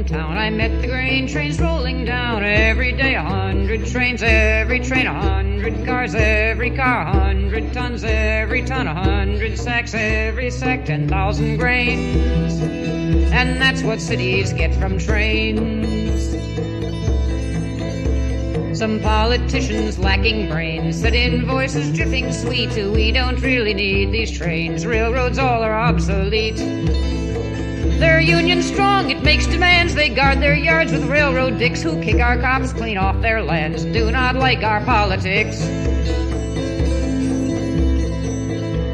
town, I met the grain trains rolling down. Every day 100 trains, every train 100 cars, every car 100 tons, every ton 100 sacks, every sack 10,000 grains. And that's what cities get from trains. Some politicians lacking brains said in voices dripping sweet, we don't really need these trains, railroads all are obsolete. They're union strong, it makes demands, they guard their yards with railroad dicks who kick our cops clean off their lands, do not like our politics.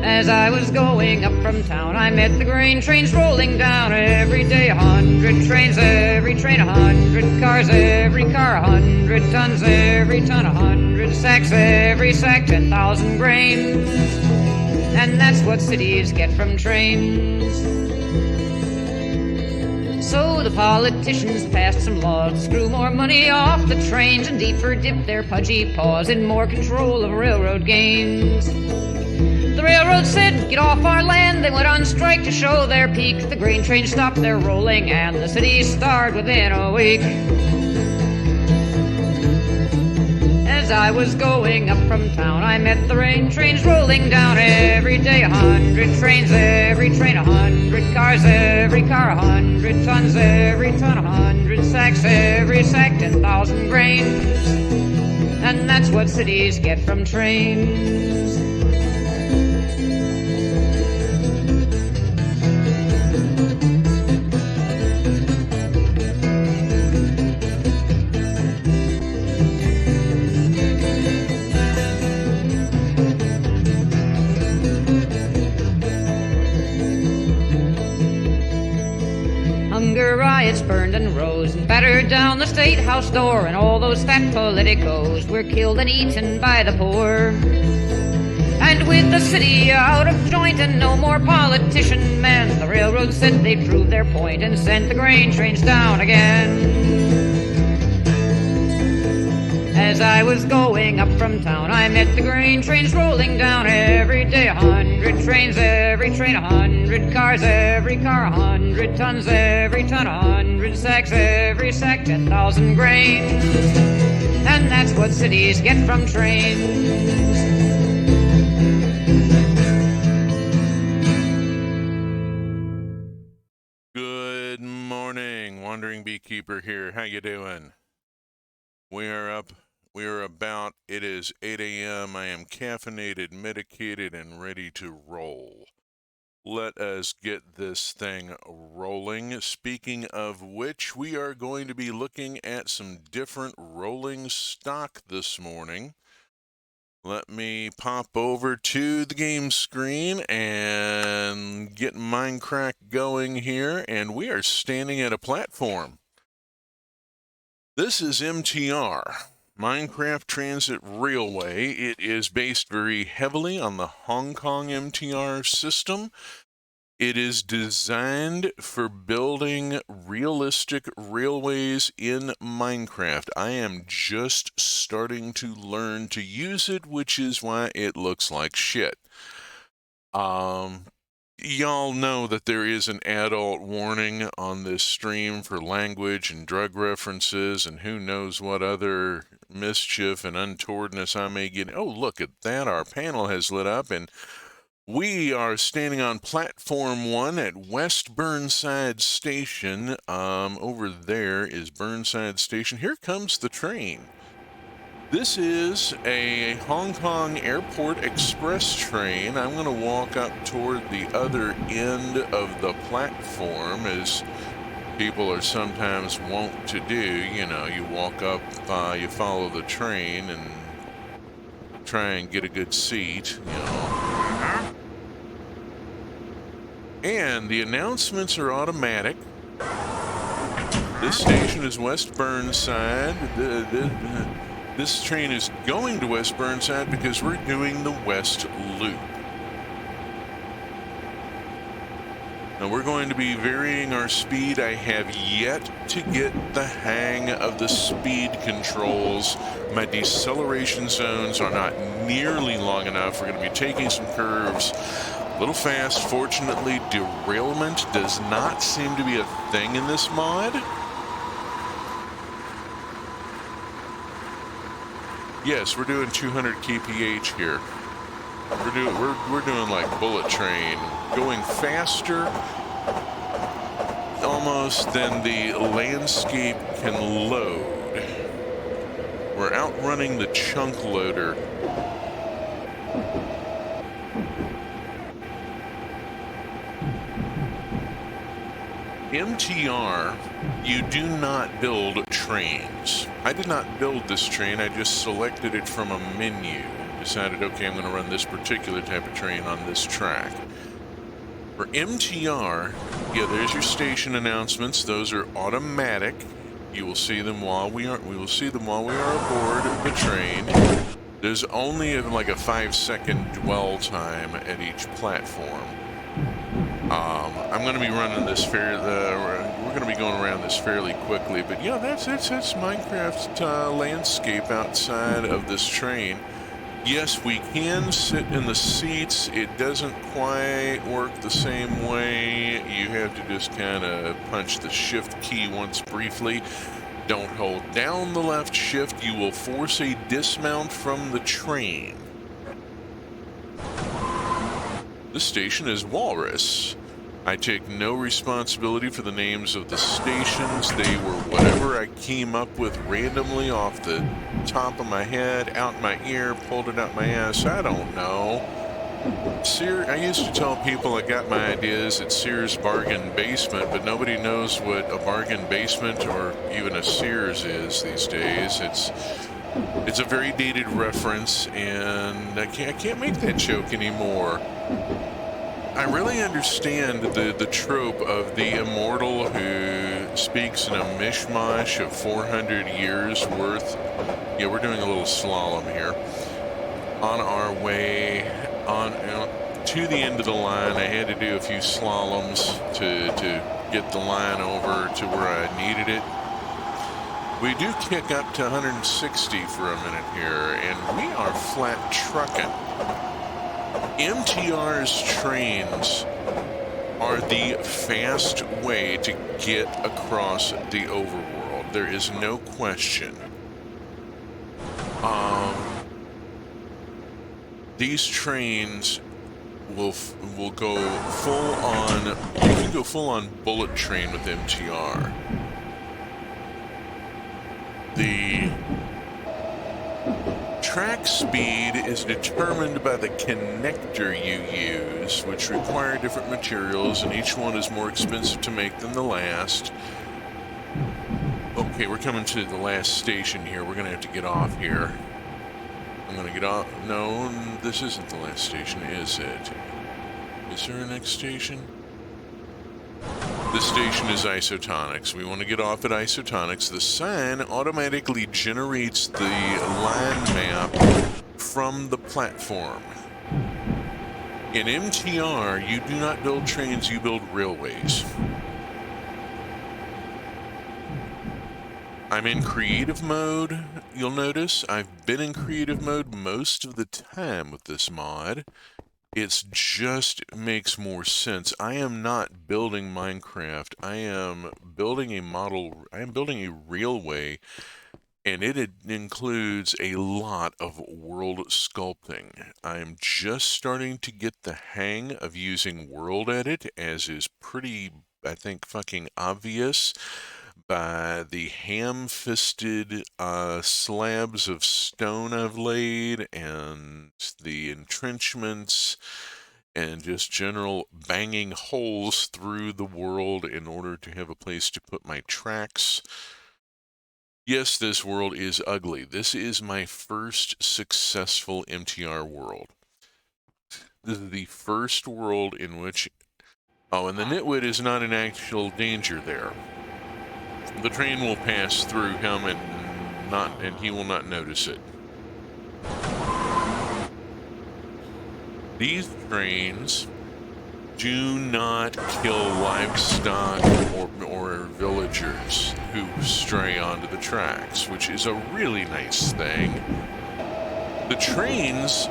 As I was going up from town, I met the grain trains rolling down. Every day 100 trains, every train 100 cars, every car 100 tons, every ton 100 sacks, every sack 10,000 grains. And that's what cities get from trains. So the politicians passed some laws to screw more money off the trains and deeper dip their pudgy paws in more control of railroad gains. The railroad said, get off our land. They went on strike to show their peak. The grain trains stopped their rolling and the city starved within a week. As I was going up from town, I met the grain trains rolling down. Every day 100 trains, every train 100 cars, every car 100 tons, every ton 100 sacks, every sack 10,000 grains. And that's what cities get from trains. Hunger riots burned and rose and battered down the State House door, and all those fat politicos were killed and eaten by the poor. And with the city out of joint and no more politician men, the railroad said they'd prove their point and sent the grain trains down again. As I was going up from town, I met the grain trains rolling down. Every day 100 trains, every train 100 cars, every car 100 tons, every ton 100 sacks, every sack 10,000 grains. And that's what cities get from trains. Good morning, Wandering Beekeeper here. How you doing? We are up. We are about. It is 8 a.m. I am caffeinated, medicated, and ready to roll. Let us get this thing rolling. Speaking of which, we are going to be looking at some different rolling stock this morning. Let me pop over to the game screen and get Minecraft going here, and we are standing at a platform. This is MTR, Minecraft Transit Railway. It is based very heavily on the Hong Kong MTR system. It is designed for building realistic railways in Minecraft. I am just starting to learn to use it, which is why it looks like shit. Y'all know that there is an adult warning on this stream for language and drug references and who knows what other mischief and untowardness I may get. Oh, look at that. Our panel has lit up, and we are standing on Platform 1 at West Burnside Station. Over there is Burnside Station. Here comes the train. This is a Hong Kong Airport Express train. I'm going to walk up toward the other end of the platform, as people are sometimes wont to do. You know, you walk up, you follow the train and try and get a good seat, you know. And the announcements are automatic. This station is West Burnside. This train is going to West Burnside because we're doing the West Loop. Now we're going to be varying our speed. I have yet to get the hang of the speed controls. My deceleration zones are not nearly long enough. We're going to be taking some curves a little fast. Fortunately, derailment does not seem to be a thing in this mod. Yes, we're doing 200 kph here. We're doing like bullet train, going faster almost than the landscape can load. We're outrunning the chunk loader. MTR, you do not build trains. I did not build this train, I just selected it from a menu and decided, okay, I'm going to run this particular type of train on this track. For MTR, yeah, there's your station announcements. Those are automatic. You will see them while we are aboard the train. There's only like a 5-second dwell time at each platform. I'm going to be running this we're going to be going around this fairly quickly, but yeah, that's Minecraft landscape outside of this train. Yes, we can sit in the seats. It doesn't quite work the same way. You have to just kind of punch the shift key once briefly. Don't hold down the left shift. You will force a dismount from the train. The station is Walrus. I take no responsibility for the names of the stations. They were whatever I came up with randomly off the top of my head, out my ear, pulled it out my ass. I don't know. I used to tell people I got my ideas at Sears Bargain Basement, but nobody knows what a bargain basement or even a Sears is these days. It's a very dated reference, and I can't make that joke anymore. I really understand the trope of the immortal who speaks in a mishmash of 400 years worth. Yeah, we're doing a little slalom here. On our way to the end of the line, I had to do a few slaloms to get the line over to where I needed it. We do kick up to 160 for a minute here, and we are flat trucking. MTR's trains are the fast way to get across the overworld. There is no question. These trains will go full on. You can go full on bullet train with MTR. The track speed is determined by the connector you use, which require different materials, and each one is more expensive to make than the last. Okay, we're coming to the last station here. We're going to have to get off here. I'm going to get off. No, this isn't the last station, is it? Is there a next station? This station is Isotonics. We want to get off at Isotonics. The sign automatically generates the line map from the platform. In MTR, you do not build trains, you build railways. I'm in creative mode, you'll notice. I've been in creative mode most of the time with this mod. It just makes more sense. I am not building Minecraft. I am building a railway, and it includes a lot of world sculpting. I'm just starting to get the hang of using World Edit, as is pretty, I think, fucking obvious by the ham-fisted slabs of stone I've laid, and the entrenchments, and just general banging holes through the world in order to have a place to put my tracks. Yes, this world is ugly. This is my first successful MTR world. This is the first world in which... Oh, and the nitwit is not in actual danger there. The train will pass through him and he will not notice it. These trains do not kill livestock or villagers who stray onto the tracks, which is a really nice thing. The trains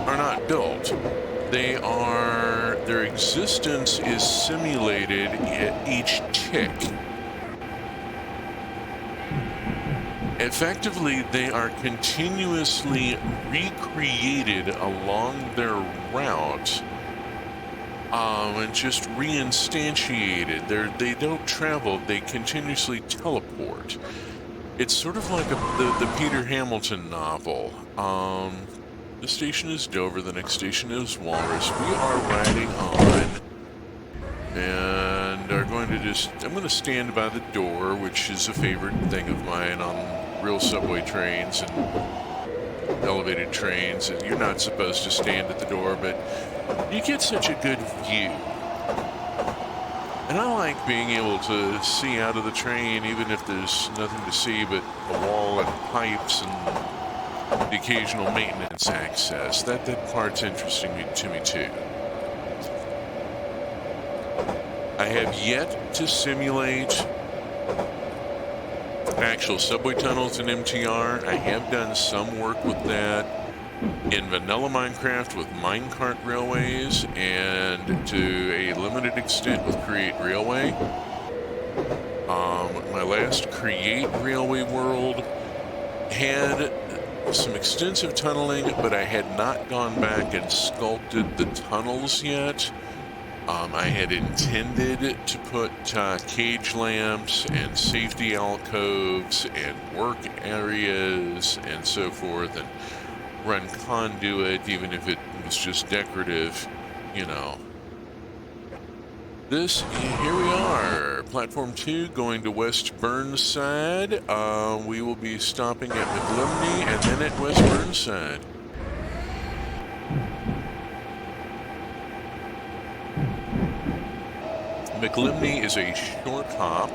are not built. Their existence is simulated at each tick. Effectively, they are continuously recreated along their route and just reinstantiated. They don't travel, they continuously teleport. It's sort of like the Peter Hamilton novel. This station is Dover, the next station is Walrus. We are riding on and are going to I'm going to stand by the door, which is a favorite thing of mine on real subway trains and elevated trains. And you're not supposed to stand at the door, but you get such a good view. And I like being able to see out of the train, even if there's nothing to see but a wall and pipes and the occasional maintenance access. That part's interesting to me too. I have yet to simulate actual subway tunnels in MTR. I have done some work with that in vanilla Minecraft with minecart railways, and to a limited extent with Create Railway. My last Create Railway world had some extensive tunneling, but I had not gone back and sculpted the tunnels yet. I had intended to put cage lamps and safety alcoves and work areas and so forth, and run conduit, even if it was just decorative, you know. Here we are, Platform 2 going to West Burnside. We will be stopping at McLimney and then at West Burnside. McLimney is a short hop.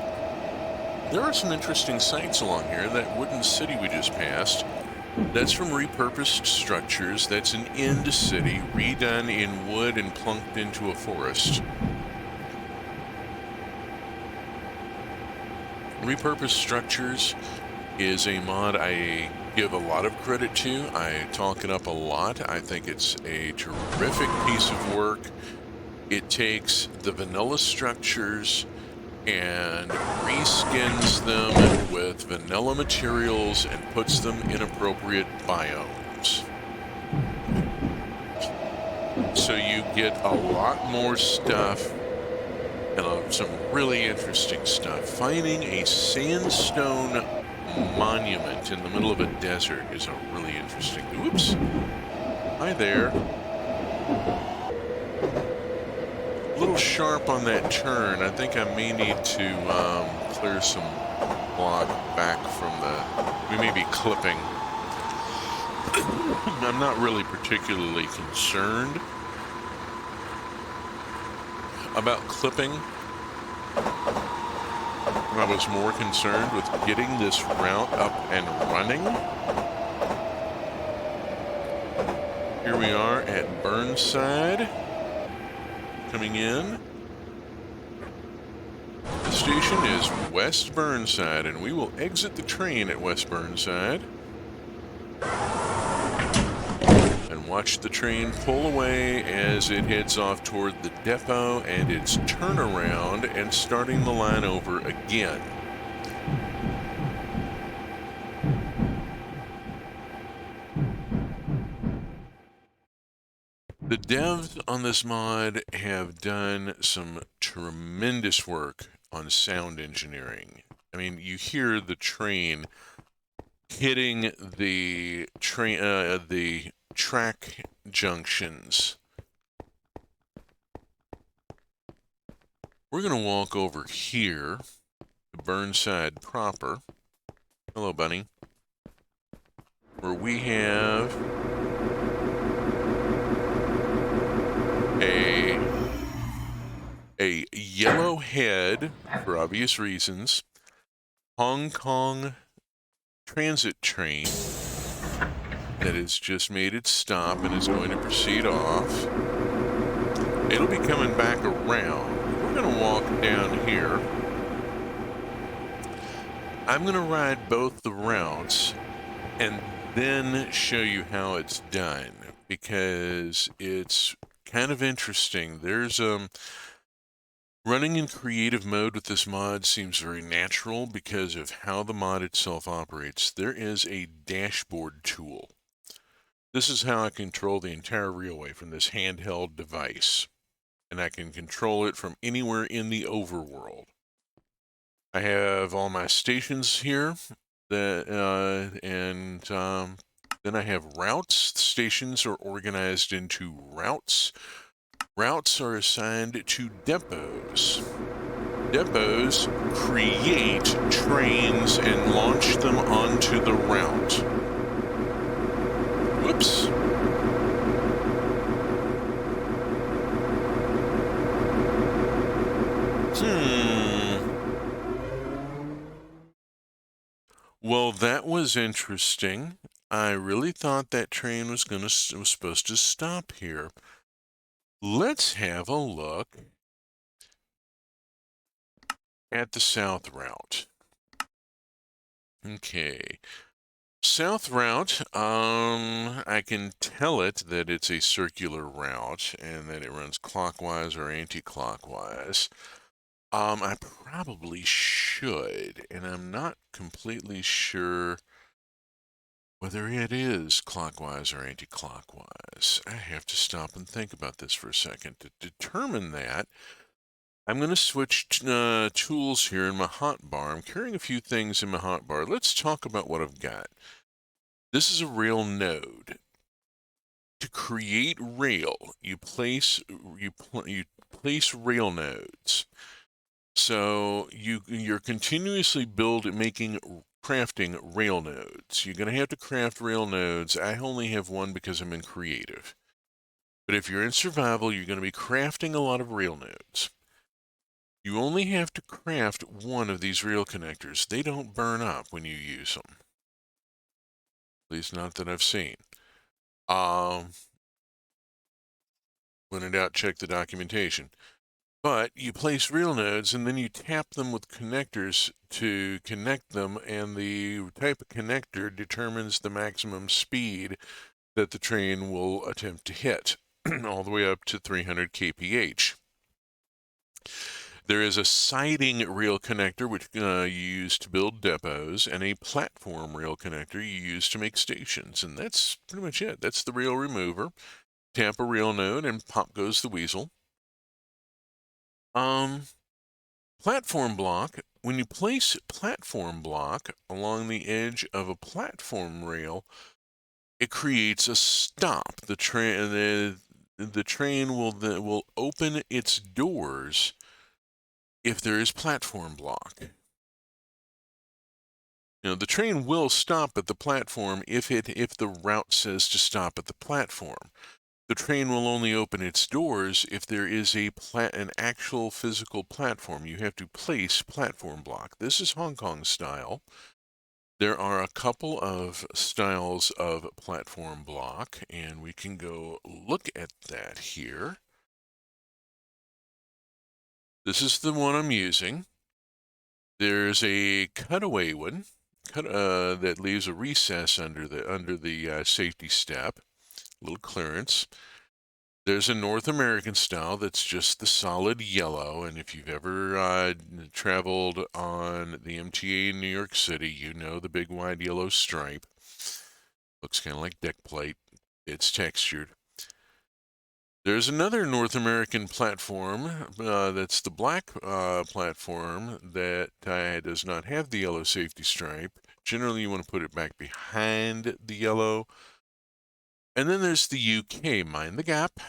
There are some interesting sights along here. That wooden city we just passed, that's from repurposed structures. That's an end city redone in wood and plunked into a forest. Repurposed structures is a mod I give a lot of credit to. I talk it up a lot. I think it's a terrific piece of work. It takes the vanilla structures and reskins them with vanilla materials and puts them in appropriate biomes. So you get a lot more stuff and some really interesting stuff. Finding a sandstone monument in the middle of a desert is a really interesting... Oops. Hi there. A little sharp on that turn. I think I may need to clear some block back from we may be clipping. I'm not really particularly concerned about clipping. I was more concerned with getting this route up and running. Here we are at Burnside. Coming in. The station is West Burnside, and we will exit the train at West Burnside and watch the train pull away as it heads off toward the depot and its turnaround and starting the line over again. The devs on this mod have done some tremendous work on sound engineering. I mean, you hear the train hitting the track junctions. We're going to walk over here to Burnside proper. Hello, bunny. Where we have a yellow head, for obvious reasons, Hong Kong transit train that has just made its stop and is going to proceed off. It'll be coming back around. We're going to walk down here. I'm going to ride both the routes and then show you how it's done, because it's kind of interesting. There's Running in creative mode with this mod seems very natural because of how the mod itself operates. There is a dashboard tool. This is how I control the entire railway from this handheld device, and I can control it from anywhere in the overworld. I have all my stations here, then I have routes. Stations are organized into routes. Routes are assigned to depots. Depots create trains and launch them onto the route. Whoops. Well, that was interesting. I really thought that train was supposed to stop here. Let's have a look at the south route. Okay. South route, I can tell it that it's a circular route and that it runs clockwise or anti-clockwise. I probably should, and I'm not completely sure whether it is clockwise or anti-clockwise. I have to stop and think about this for a second. To determine that, I'm going to switch tools here in my hotbar. I'm carrying a few things in my hotbar. Let's talk about what I've got. This is a rail node. To create rail, you place rail nodes. So you're continuously crafting rail nodes. You're going to have to craft rail nodes. I only have one because I'm in creative. But if you're in survival, you're going to be crafting a lot of rail nodes. You only have to craft one of these rail connectors. They don't burn up when you use them. At least not that I've seen. When in doubt, check the documentation. But you place rail nodes and then you tap them with connectors to connect them, and the type of connector determines the maximum speed that the train will attempt to hit, all the way up to 300 kph. There is a siding rail connector, which you use to build depots, and a platform rail connector you use to make stations, and that's pretty much it. That's the rail remover. Tap a rail node and pop goes the weasel. Platform block. When you place platform block along the edge of a platform rail, it creates a stop. The train will open its doors if there is platform block. You know, the train will stop at the platform if the route says to stop at the platform. The train will only open its doors if there is an actual physical platform. You have to place platform block. This is Hong Kong style. There are a couple of styles of platform block, and we can go look at that here. This is the one I'm using. There's a cutaway one that leaves a recess under the safety step, a little clearance. There's a North American style that's just the solid yellow, and if you've ever traveled on the MTA in New York City, you know the big wide yellow stripe. Looks kind of like deck plate. It's textured. There's another North American platform that's the black platform that does not have the yellow safety stripe. Generally, you want to put it back behind the yellow. And then there's the UK, Mind the Gap.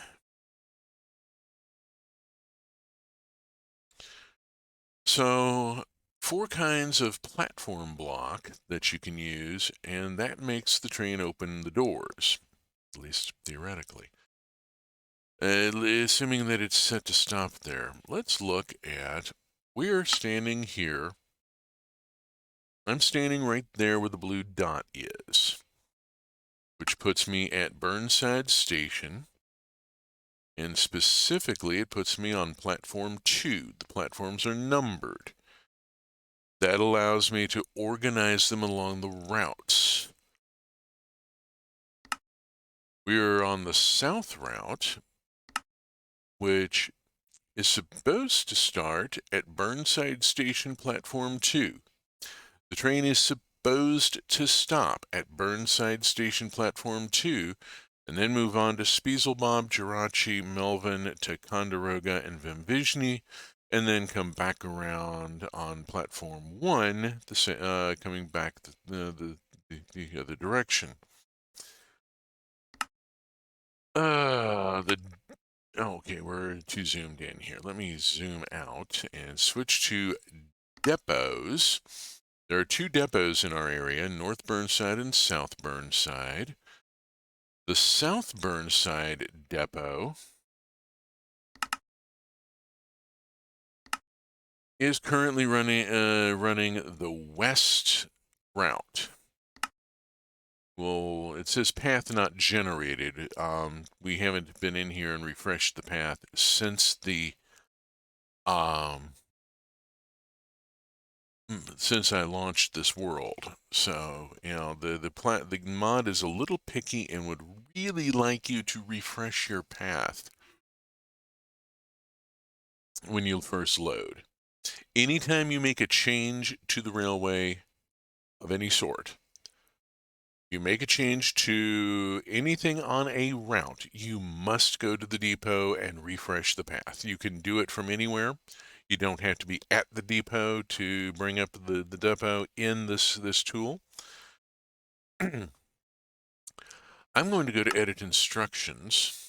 So 4 kinds of platform block that you can use, and that makes the train open the doors, at least theoretically. Assuming that it's set to stop there. Let's look at, we're standing here. I'm standing right there where the blue dot is, which puts me at Burnside Station. And specifically, it puts me on platform 2. The platforms are numbered. That allows me to organize them along the routes. We are on the south route, which is supposed to start at Burnside Station Platform 2. The train is supposed to stop at Burnside Station Platform 2 and then move on to Spieselbob, Jirachi, Melvin, Ticonderoga, and Vimvizhny, and then come back around on Platform 1, coming back the other direction. Okay, we're too zoomed in here. Let me zoom out and switch to depots. There are two depots in our area, North Burnside and South Burnside. The South Burnside depot is currently running the west route. Well, it says path not generated. We haven't been in here and refreshed the path since since I launched this world. So, you know, the mod is a little picky and would really like you to refresh your path when you first load. Anytime you make a change to the railway of any sort, you make a change to anything on a route, you must go to the depot and refresh the path. You can do it from anywhere. You don't have to be at the depot to bring up the depot in this tool. I'm going to go to Edit Instructions.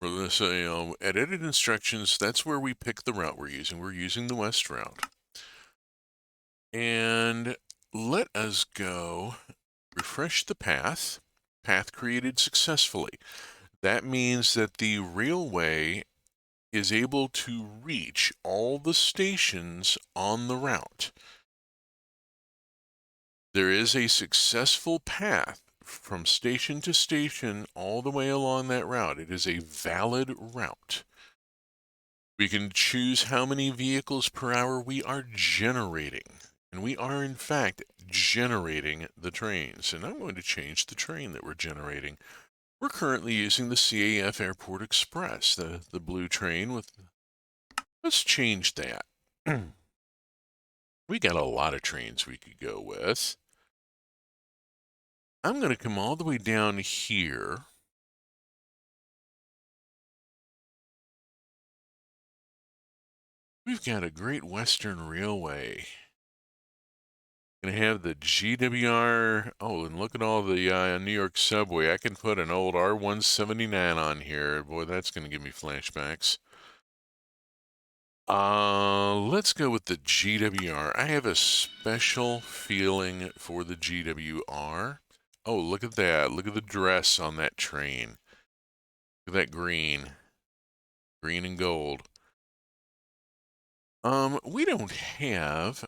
So, at Edit Instructions, that's where we pick the route we're using. We're using the west route. And let us go refresh the path. Path created successfully. That means that the railway is able to reach all the stations on the route. There is a successful path from station to station all the way along that route. It is a valid route. We can choose how many vehicles per hour we are generating. And we are, in fact, generating the trains. And I'm going to change the train that we're generating. We're currently using the CAF Airport Express, the blue train with... Let's change that. We got a lot of trains we could go with. I'm going to come all the way down here. We've got a Great Western Railway. Going to have the GWR. Oh, and look at all the New York subway. I can put an old R179 on here. Boy, that's going to give me flashbacks. Let's go with the GWR. I have a special feeling for the GWR. Oh, look at that. Look at the dress on that train. Look at that green. Green and gold. We don't have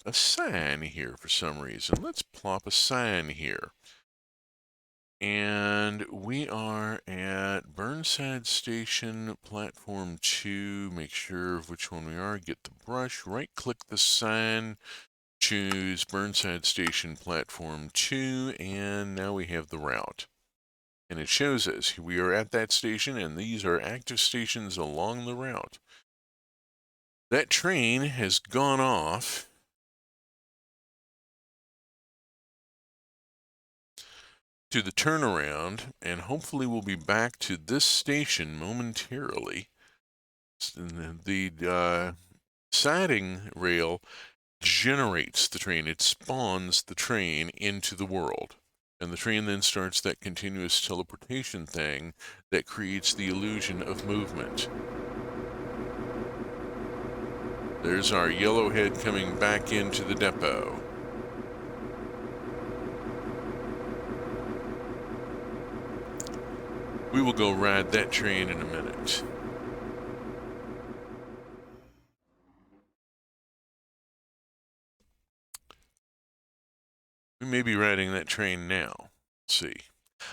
a sign here for some reason. Let's plop a sign here. And we are at Burnside Station, Platform 2. Make sure of which one we are. Get the brush, right-click the sign, choose Burnside Station, Platform 2, and now we have the route. And it shows us we are at that station, and these are active stations along the route. That train has gone off to the turnaround, and hopefully we'll be back to this station momentarily. The siding rail generates the train. It spawns the train into the world. And the train then starts that continuous teleportation thing that creates the illusion of movement. There's our yellowhead coming back into the depot. We will go ride that train in a minute. We may be riding that train now. Let's see.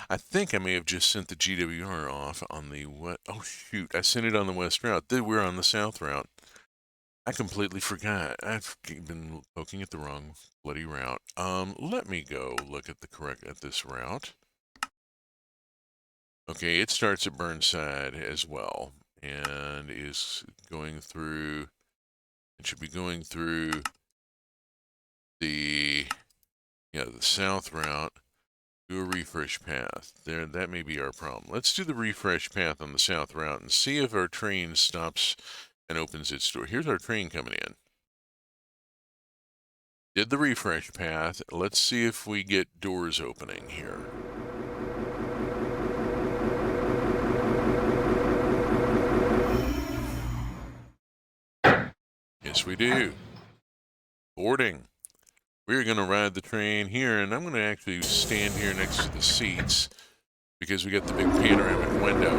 I think I may have just sent the GWR off on the what? Oh shoot! I sent it on the west route. We're on the south route. I completely forgot. I've been poking at the wrong bloody route. Let me go look at this route. Okay, it starts at Burnside as well, and is going through, it should be going through the south route. Do a refresh path. There, that may be our problem. Let's do the refresh path on the south route and see if our train stops and opens its door. Here's our train coming in. Did the refresh path. Let's see if we get doors opening here. Yes, we do. Boarding. We're going to ride the train here, and I'm going to actually stand here next to the seats because we got the big panoramic window.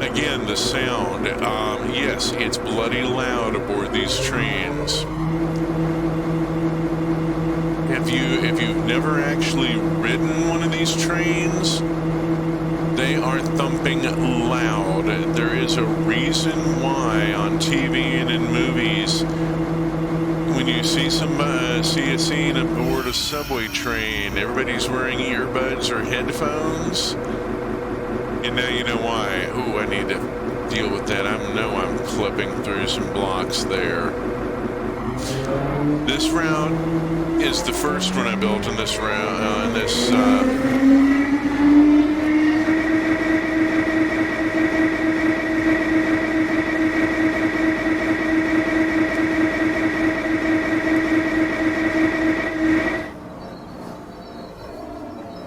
Again, the sound. Yes, it's bloody loud aboard these trains. If you've never actually ridden one of these trains, they are thumping loud. There is a reason why on TV and in movies, when you see see a scene aboard a subway train, everybody's wearing earbuds or headphones. And now you know why. Oh, I need to deal with that. I'm clipping through some blocks there. This route is the first one I built in this route.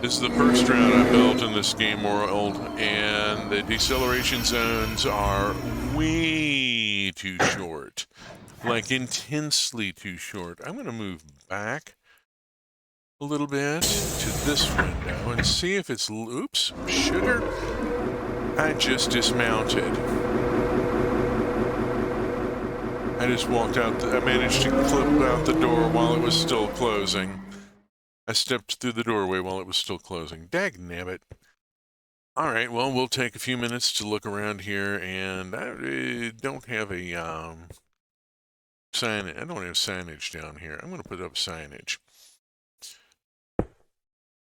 This is the first route I built in this game world, and the deceleration zones are way too short. Like, intensely too short. I'm going to move back a little bit to this window and see if it's... Oops, sugar. I just dismounted. I just walked out. I managed to clip out the door while it was still closing. I stepped through the doorway while it was still closing. Dagnabbit. All right, well, we'll take a few minutes to look around here, and I don't have a sign. I don't have signage down here. I'm going to put up signage.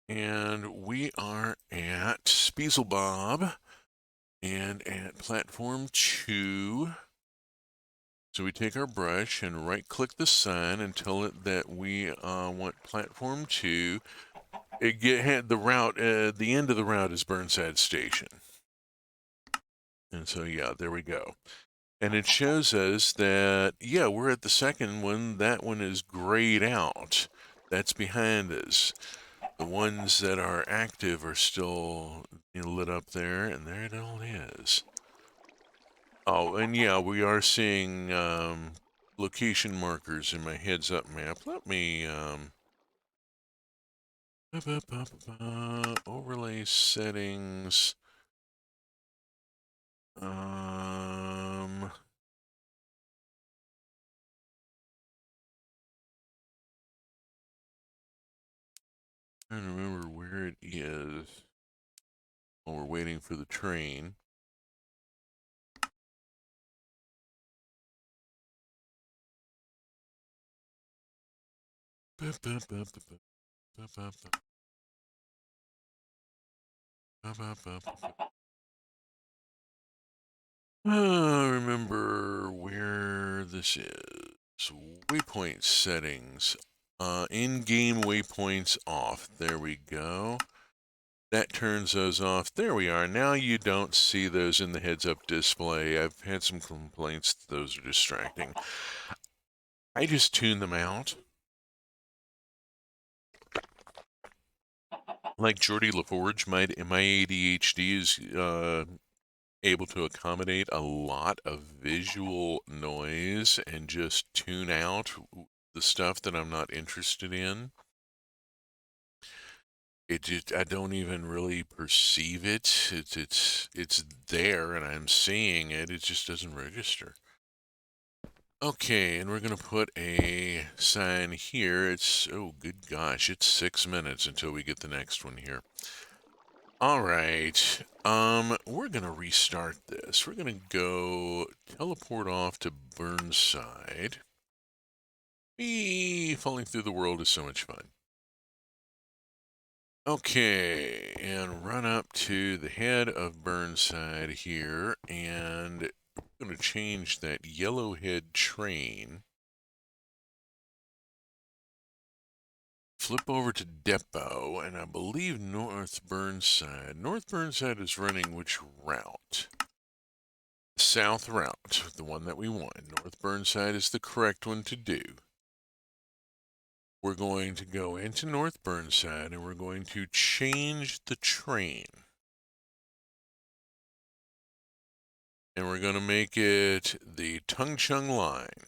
And we are at Spieselbob and at platform 2. So we take our brush and right-click the sign and tell it that we want platform 2. The route, the end of the route is Burnside Station. And so, yeah, there we go. And it shows us that, yeah, we're at the second one. That one is grayed out. That's behind us. The ones that are active are still lit up there, and there it all is. Oh, and yeah, we are seeing location markers in my heads-up map. Let me overlay settings. Trying to remember where it is while we're waiting for the train. Remember where this is. Waypoint settings. In-game waypoints off. There we go. That turns those off. There we are. Now you don't see those in the heads-up display. I've had some complaints that those are distracting. I just tune them out. Like Geordie LaForge, my ADHD is able to accommodate a lot of visual noise and just tune out the stuff that I'm not interested in. I don't even really perceive it. It's there and I'm seeing it. It just doesn't register. Okay, and we're gonna put a sign here. Oh good gosh, it's 6 minutes until we get the next one here. All right, we're gonna restart this. We're gonna go teleport off to Burnside. Falling through the world is so much fun. Okay, and run up to the head of Burnside here, and I'm going to change that yellowhead train. Flip over to Depot, and I believe North Burnside. North Burnside is running which route? South route, the one that we want. North Burnside is the correct one to do. We're going to go into North Burnside, and we're going to change the train. And we're going to make it the Tungchung line.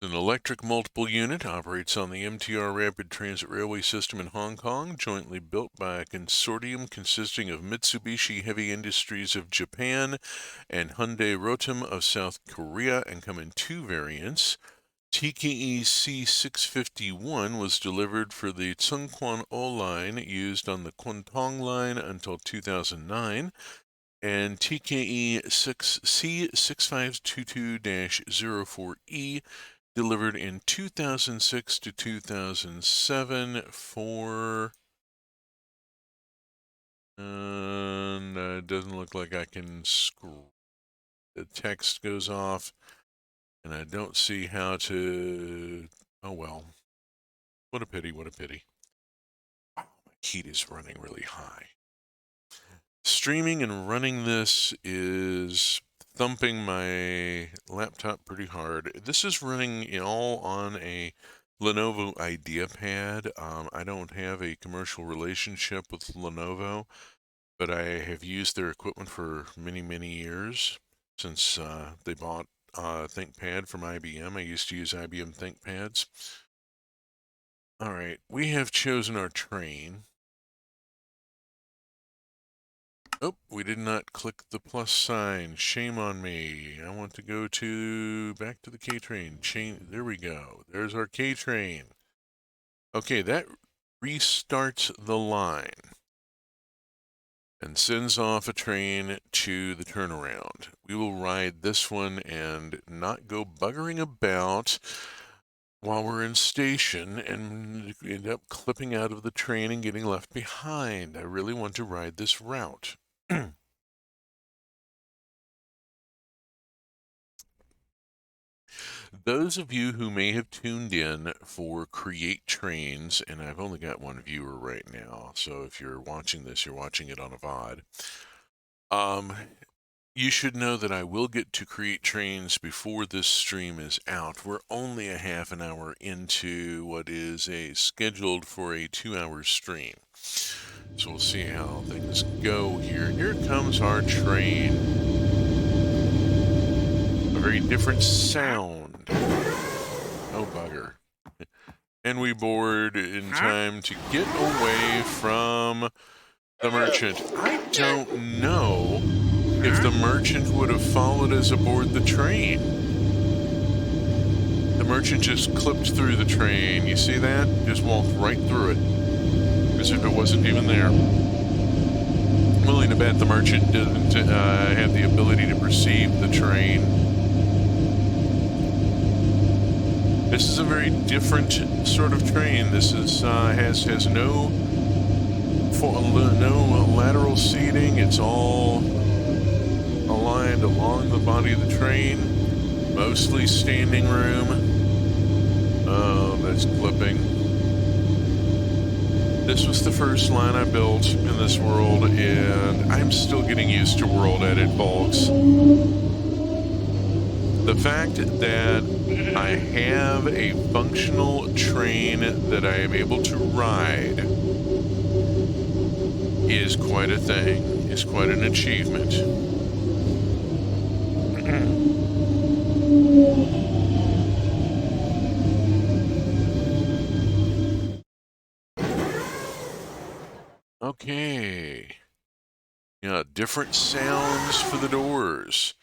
An electric multiple unit operates on the MTR Rapid Transit Railway System in Hong Kong, jointly built by a consortium consisting of Mitsubishi Heavy Industries of Japan and Hyundai Rotem of South Korea, and come in two variants. TKE C651 was delivered for the Tsungkwan O line used on the Kwantong line until 2009, and TKE C6522-04E delivered in 2006 to 2007 for, and it doesn't look like I can scroll. The text goes off, and I don't see how to, oh well. What a pity, what a pity. Oh, my heat is running really high. Streaming and running this is thumping my laptop pretty hard. This is running all on a Lenovo IdeaPad. I don't have a commercial relationship with Lenovo, but I have used their equipment for many, many years since they bought ThinkPad from IBM. I used to use IBM ThinkPads. All right, we have chosen our train. Oh, we did not click the plus sign. Shame on me. I want to go back to the K train. There we go. There's our K train. Okay, that restarts the line and sends off a train to the turnaround. We will ride this one and not go buggering about while we're in station and end up clipping out of the train and getting left behind. I really want to ride this route. Those of you who may have tuned in for Create Trains, and I've only got one viewer right now, so if you're watching this, you're watching it on a VOD. You should know that I will get to Create Trains before this stream is out. We're only a half an hour into what is scheduled for a 2-hour stream. So we'll see how things go here. Here comes our train. A very different sound. Oh, bugger. And we board in time to get away from the merchant. I don't know if the merchant would have followed us aboard the train. The merchant just clipped through the train. You see that? Just walked right through it, as if it wasn't even there. I'm willing to bet the merchant didn't have the ability to perceive the train. This is a very different sort of train. This is has no lateral seating. It's all aligned along the body of the train, mostly standing room. Oh, that's clipping. This was the first line I built in this world, and I'm still getting used to World Edit, folks. The fact that I have a functional train that I am able to ride is quite a thing, is quite an achievement. Okay. Yeah, different sounds for the doors.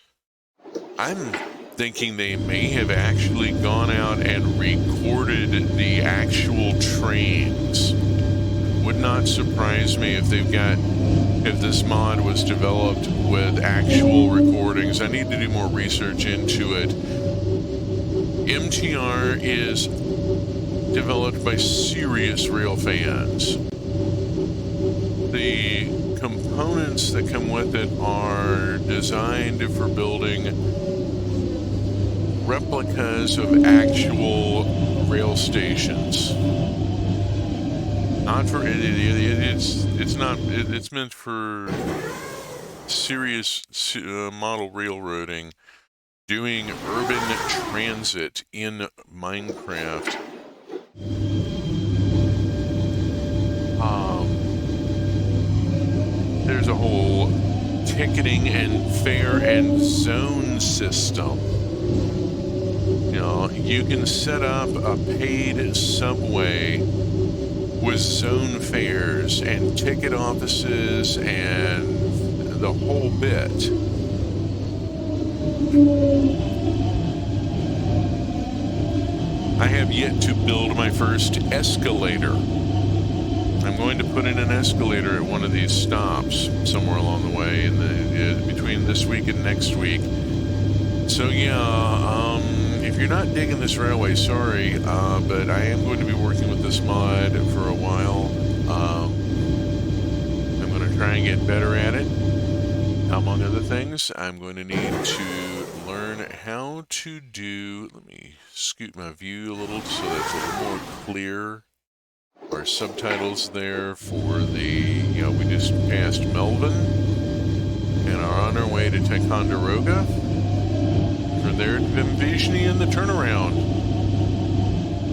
I'm thinking they may have actually gone out and recorded the actual trains. Would not surprise me if if this mod was developed with actual recordings. I need to do more research into it. MTR is developed by serious rail fans. The components that come with it are designed for building replicas of actual rail stations. Not for it's meant for serious model railroading, doing urban transit in Minecraft. There's a whole ticketing and fare and zone system. You know, you can set up a paid subway with zone fares and ticket offices and the whole bit. I have yet to build my first escalator. I'm going to put in an escalator at one of these stops somewhere along the way in between this week and next week. So yeah, if you're not digging this railway, sorry, but I am going to be working with this mod for a while. I'm going to try and get better at it. Among other things, I'm going to need to learn how to do, let me scoot my view a little so that's a little more clear. Our subtitles there for the, we just passed Melbourne and are on our way to Ticonderoga for their invasion and the turnaround.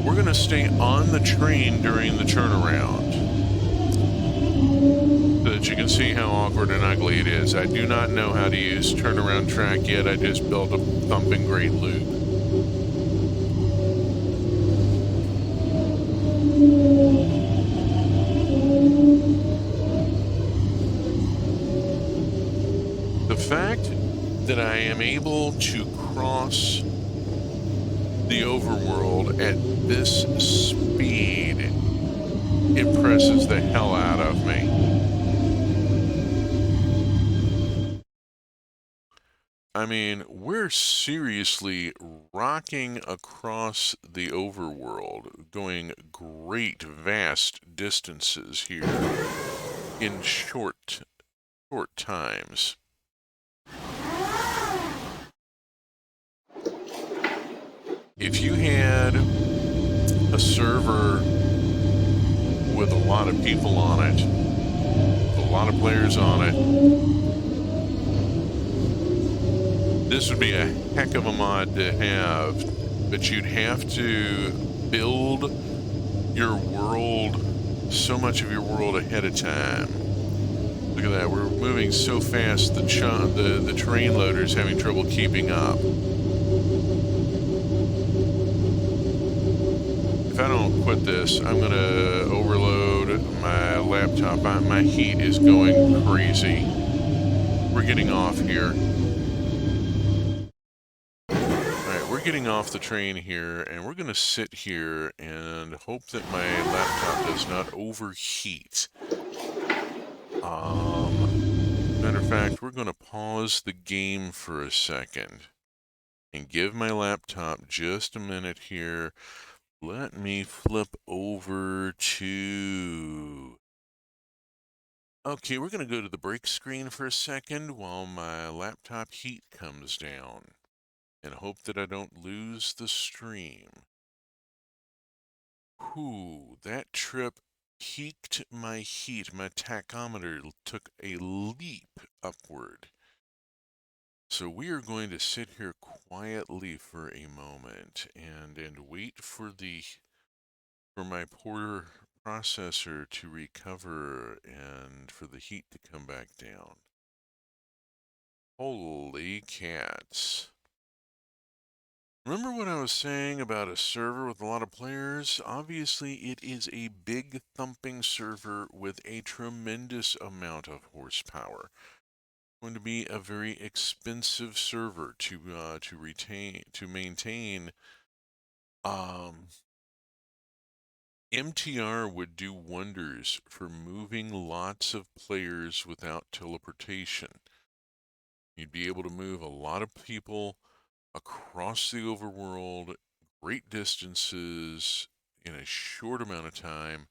We're going to stay on the train during the turnaround so that you can see how awkward and ugly it is. I do not know how to use turnaround track yet. I just built a thumping great loop. The fact that I am able to cross the overworld at this speed impresses the hell out of me. I mean, we're seriously rocking across the overworld, going great vast distances here in short times. If you had a server with a lot of people on it, with a lot of players on it, this would be a heck of a mod to have, but you'd have to build your world, so much of your world ahead of time. Look at that, we're moving so fast, the train loader's having trouble keeping up. If I don't quit this, I'm going to overload my laptop. My heat is going crazy. We're getting off here. Alright, we're getting off the train here, and we're going to sit here and hope that my laptop does not overheat. Matter of fact, we're going to pause the game for a second and give my laptop just a minute here. Let me flip over to... Okay, we're going to go to the break screen for a second while my laptop heat comes down and hope that I don't lose the stream. Whew, that trip peaked my heat. My tachometer took a leap upward. So we are going to sit here quietly for a moment and wait for my poor processor to recover and for the heat to come back down. Holy cats. Remember what I was saying about a server with a lot of players? Obviously, it is a big thumping server with a tremendous amount of horsepower. Going to be a very expensive server to maintain. MTR would do wonders for moving lots of players without teleportation. You'd be able to move a lot of people across the overworld, great distances, in a short amount of time.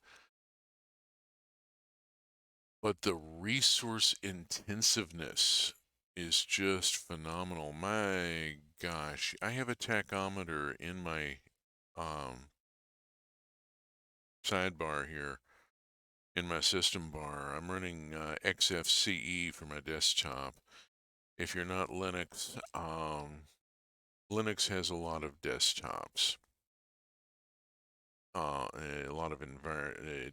But the resource intensiveness is just phenomenal. My gosh, I have a tachometer in my sidebar here in my system bar. I'm running XFCE for my desktop. If you're not Linux, Linux has a lot of desktops, a lot of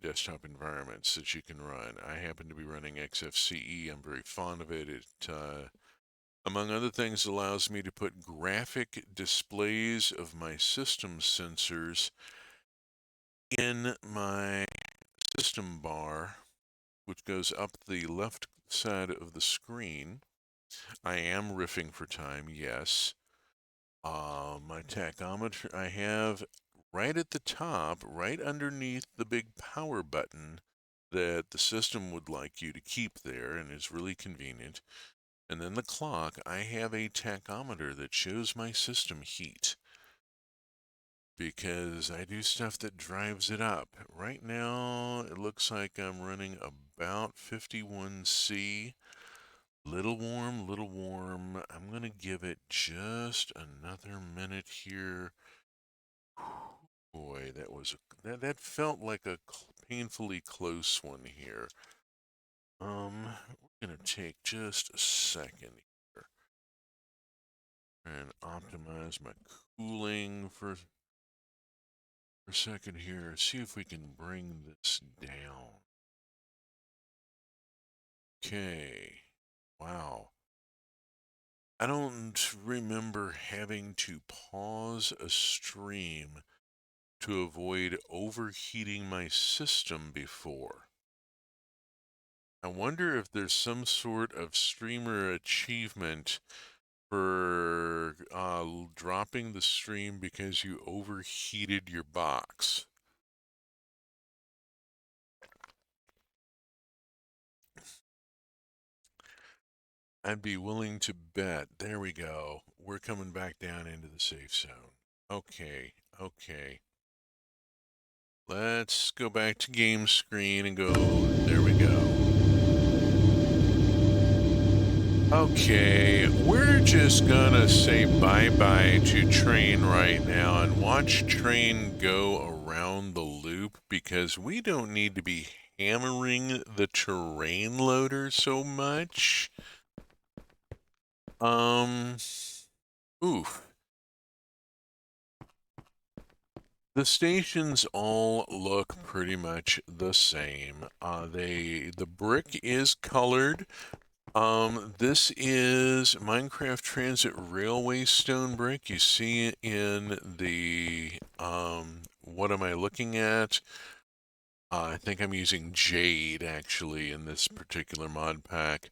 desktop environments that you can run. I happen to be running XFCE. I'm very fond of it. It among other things, allows me to put graphic displays of my system sensors in my system bar, which goes up the left side of the screen. I am riffing for time, yes. My tachometer I have right at the top, right underneath the big power button that the system would like you to keep there and is really convenient. And then the clock, I have a tachometer that shows my system heat because I do stuff that drives it up. Right now, it looks like I'm running about 51C. Little warm, little warm. I'm going to give it just another minute here. Boy, that felt like a painfully close one here. We're going to take just a second here and optimize my cooling for a second here. See if we can bring this down. Okay. Wow. I don't remember having to pause a stream to avoid overheating my system before. I wonder if there's some sort of streamer achievement for dropping the stream because you overheated your box. I'd be willing to bet. There we go. We're coming back down into the safe zone. Okay, okay. Let's go back to game screen and go. There we go. Okay, we're just gonna say bye-bye to train right now and watch train go around the loop because we don't need to be hammering the terrain loader so much. Oof. The stations all look pretty much the same. The brick is colored. This is Minecraft Transit Railway stone brick. You see it in the, what am I looking at? I think I'm using Jade actually in this particular mod pack.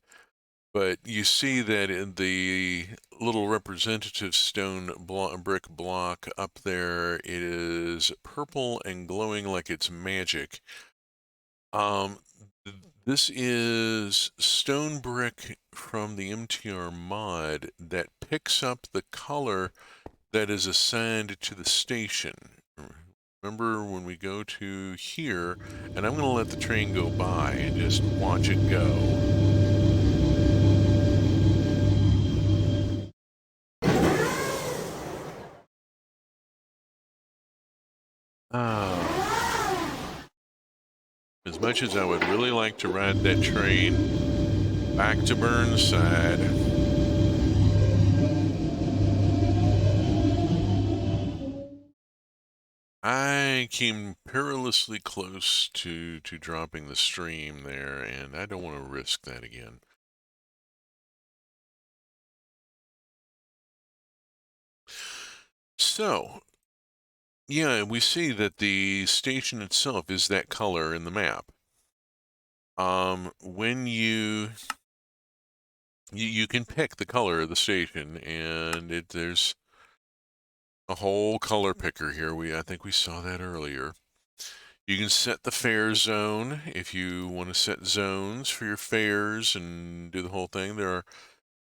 But you see that in the little representative stone brick block up there, it is purple and glowing like it's magic. This is stone brick from the MTR mod that picks up the color that is assigned to the station. Remember when we go to here, and I'm going to let the train go by and just watch it go. As much as I would really like to ride that train back to Burnside, I came perilously close to dropping the stream there, and I don't want to risk that again. So, yeah, we see that the station itself is that color in the map. When you can pick the color of the station, and there's a whole color picker here. I think we saw that earlier. You can set the fare zone if you want to set zones for your fares and do the whole thing. There are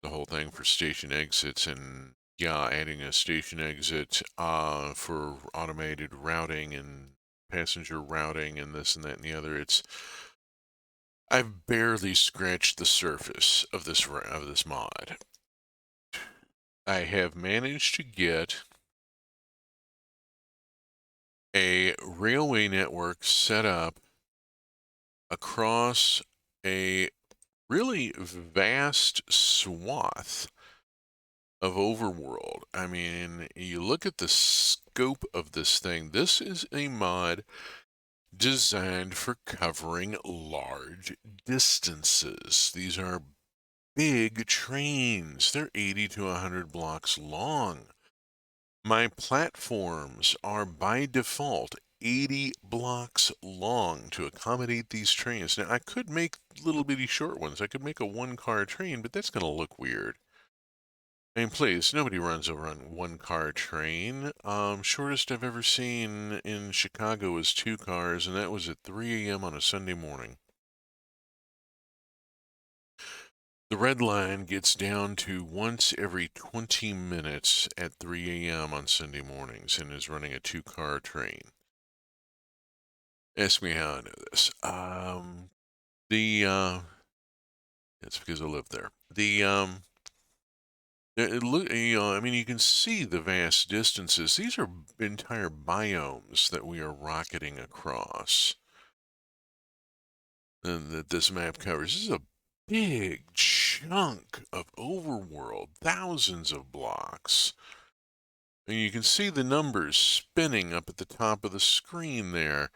the whole thing for station exits and yeah, adding a station exit for automated routing and passenger routing and this and that and the other. I've barely scratched the surface of this mod. I have managed to get a railway network set up across a really vast swath of overworld. I mean, you look at the scope of this thing. This is a mod designed for covering large distances. These are big trains. They're 80 to 100 blocks long. My platforms are by default 80 blocks long to accommodate these trains. Now, I could make little bitty short ones. I could make a one-car train, but that's going to look weird. I mean, please, nobody runs over on one-car train. Shortest I've ever seen in Chicago was 2 cars, and that was at 3 a.m. on a Sunday morning. The red line gets down to once every 20 minutes at 3 a.m. on Sunday mornings and is running a 2-car train. Ask me how I know this. It's because I live there. I mean, you can see the vast distances. These are entire biomes that we are rocketing across. And that this map covers. This is a big chunk of overworld, thousands of blocks. And you can see the numbers spinning up at the top of the screen there.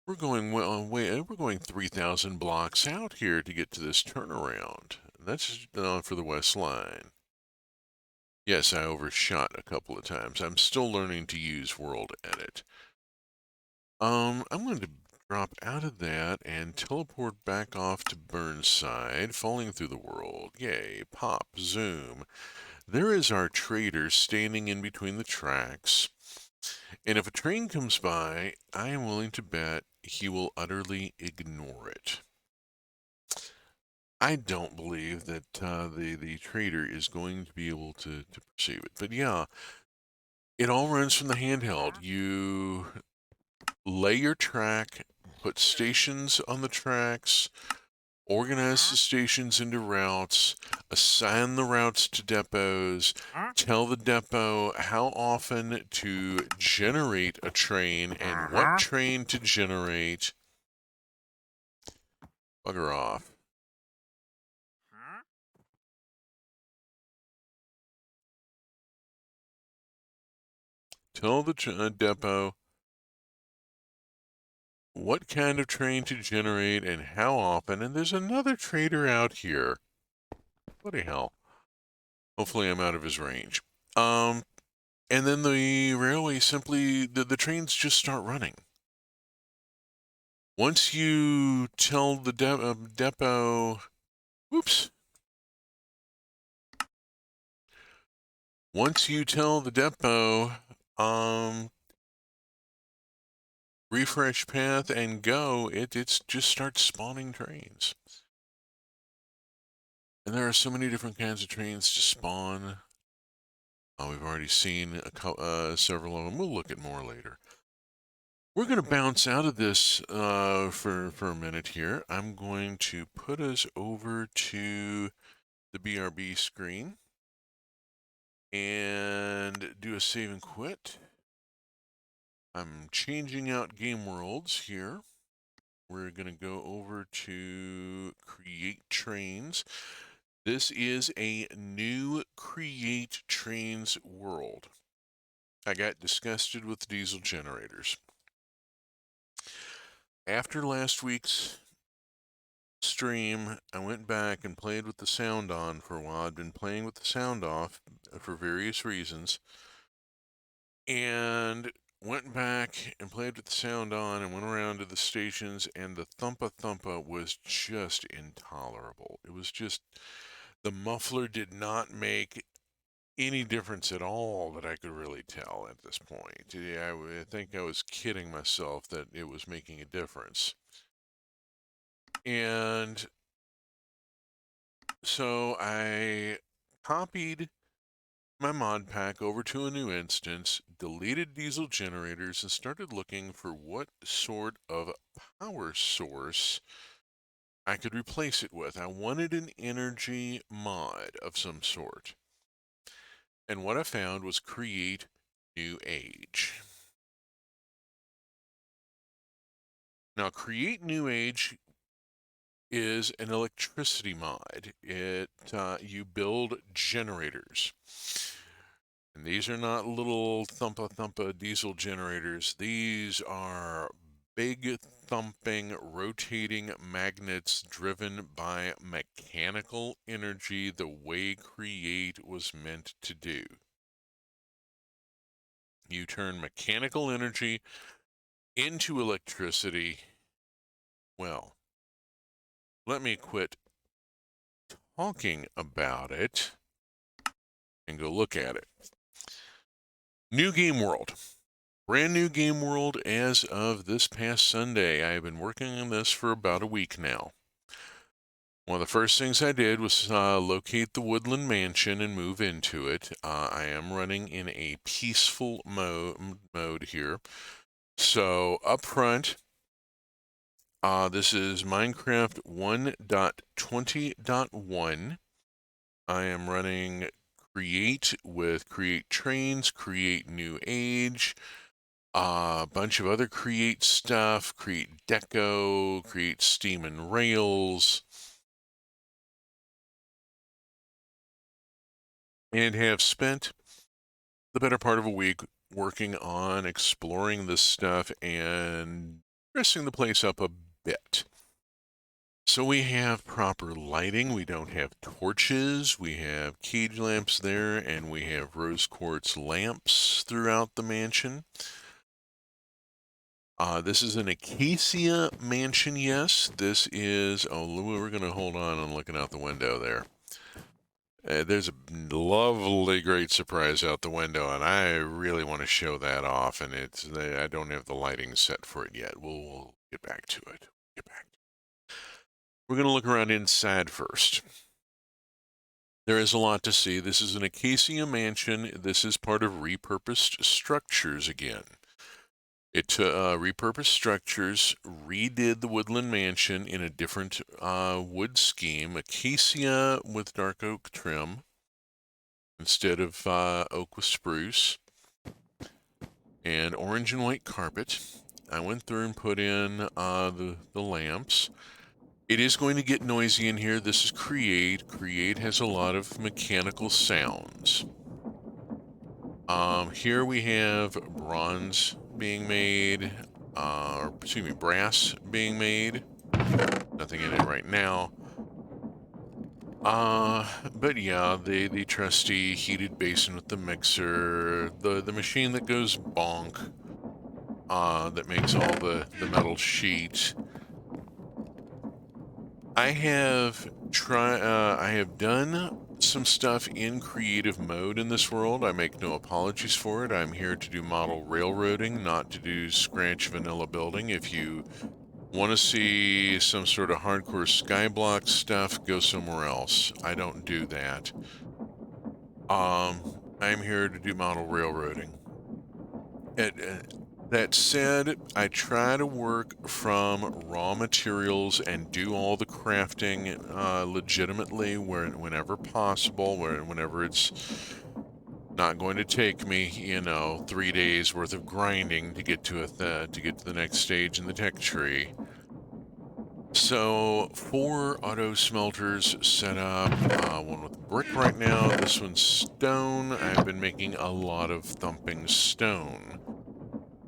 We're going we're going 3,000 blocks out here to get to this turnaround. That's for the West Line. Yes, I overshot a couple of times. I'm still learning to use World Edit. I'm going to drop out of that and teleport back off to Burnside, falling through the world. Yay, pop, zoom. There is our trader standing in between the tracks. And if a train comes by, I am willing to bet he will utterly ignore it. I don't believe that the trader is going to be able to perceive it. But yeah, it all runs from the handheld. You lay your track, put stations on the tracks, organize the stations into routes, assign the routes to depots, tell the depot how often to generate a train and what train to generate. Bugger off. Tell the depot what kind of train to generate and how often. And there's another trader out here. Bloody hell. Hopefully I'm out of his range. And then the railway simply, the trains just start running. Once you tell the depot, whoops. Once you tell the depot, refresh path and go, it's just starts spawning trains. And there are so many different kinds of trains to spawn. We've already seen several of them. We'll look at more later. We're going to bounce out of this for a minute here. I'm going to put us over to the BRB screen and do a save and quit. I'm changing out game worlds here. We're going to go over to create trains. This is a new create trains world. I got disgusted with diesel generators. After last week's stream, I went back and played with the sound on for a while. I'd been playing with the sound off for various reasons. And went back and played with the sound on and went around to the stations, and the thumpa was just intolerable. It was just, the muffler did not make any difference at all that I could really tell at this point. I think I was kidding myself that it was making a difference. And so I copied my mod pack over to a new instance, deleted diesel generators, and started looking for what sort of power source I could replace it with. I wanted an energy mod of some sort. And what I found was Create New Age. Now, Create New Age is an electricity mod. You build generators. And these are not little thumpa diesel generators. These are big thumping, rotating magnets driven by mechanical energy the way Create was meant to do. You turn mechanical energy into electricity. Well, let me quit talking about it and go look at it. New game world. Brand new game world as of this past Sunday. I have been working on this for about a week now. One of the first things I did was locate the Woodland Mansion and move into it. I am running in a peaceful mode here. So up front, this is Minecraft 1.20.1. I am running Create with Create Trains, Create New Age, a bunch of other Create stuff, Create Deco, Create Steam and Rails, and have spent the better part of a week working on exploring this stuff and dressing the place up a bit. So we have proper lighting, we don't have torches, we have cage lamps there, and we have rose quartz lamps throughout the mansion. This is an Acacia mansion, yes. This is, oh, we're going to hold on and looking out the window there. There's a lovely, great surprise out the window, and I really want to show that off, and I don't have the lighting set for it yet. We'll get back to it. We're going to look around inside first. There is a lot to see. This is an Acacia mansion. This is part of repurposed structures again. It repurposed structures, redid the Woodland Mansion in a different wood scheme, acacia with dark oak trim instead of oak with spruce, and orange and white carpet. I went through and put in the lamps. It is going to get noisy in here. This is Create. Create has a lot of mechanical sounds. Here we have bronze being made, or excuse me, brass being made. Nothing in it right now. But yeah, the trusty heated basin with the mixer, the machine that goes bonk, that makes all the metal sheet. I have done some stuff in creative mode in this world. I make no apologies for it. I'm here to do model railroading, not to do scratch vanilla building. If you want to see some sort of hardcore skyblock stuff, go somewhere else. I don't do that. I'm here to do model railroading. That said, I try to work from raw materials and do all the crafting legitimately whenever possible, whenever it's not going to take me, 3 days worth of grinding to get to the next stage in the tech tree. So 4 auto smelters set up, one with brick right now, this one's stone. I've been making a lot of thumping stone.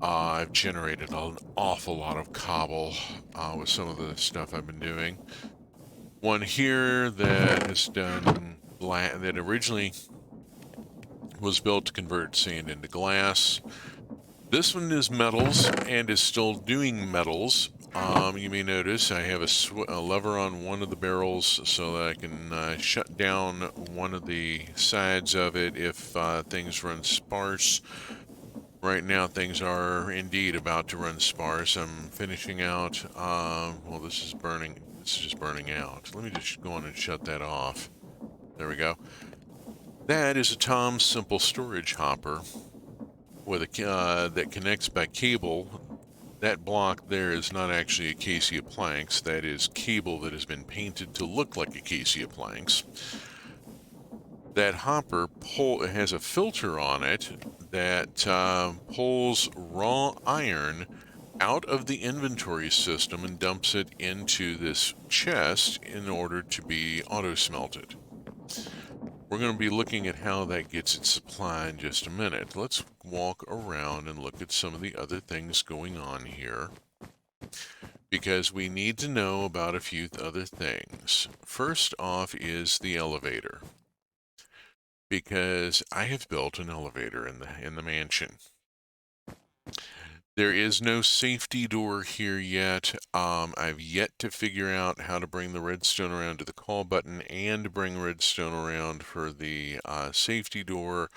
I've generated an awful lot of cobble with some of the stuff I've been doing. One here that is done that originally was built to convert sand into glass. This one is metals and is still doing metals. You may notice I have a lever on one of the barrels so that I can shut down one of the sides of it if things run sparse. Right now, things are indeed about to run sparse. I'm finishing out, well, this is just burning out. Let me just go on and shut that off. There we go. That is a Tom's Simple Storage Hopper with a that connects by cable. That block there is not actually acacia planks. That is cable that has been painted to look like acacia planks. That hopper has a filter on it that pulls raw iron out of the inventory system and dumps it into this chest in order to be auto-smelted. We're going to be looking at how that gets its supply in just a minute. Let's walk around and look at some of the other things going on here, because we need to know about a few other things. First off is the elevator, because I have built an elevator in the mansion. There is no safety door here yet. I've yet to figure out how to bring the redstone around to the call button and bring redstone around for the safety door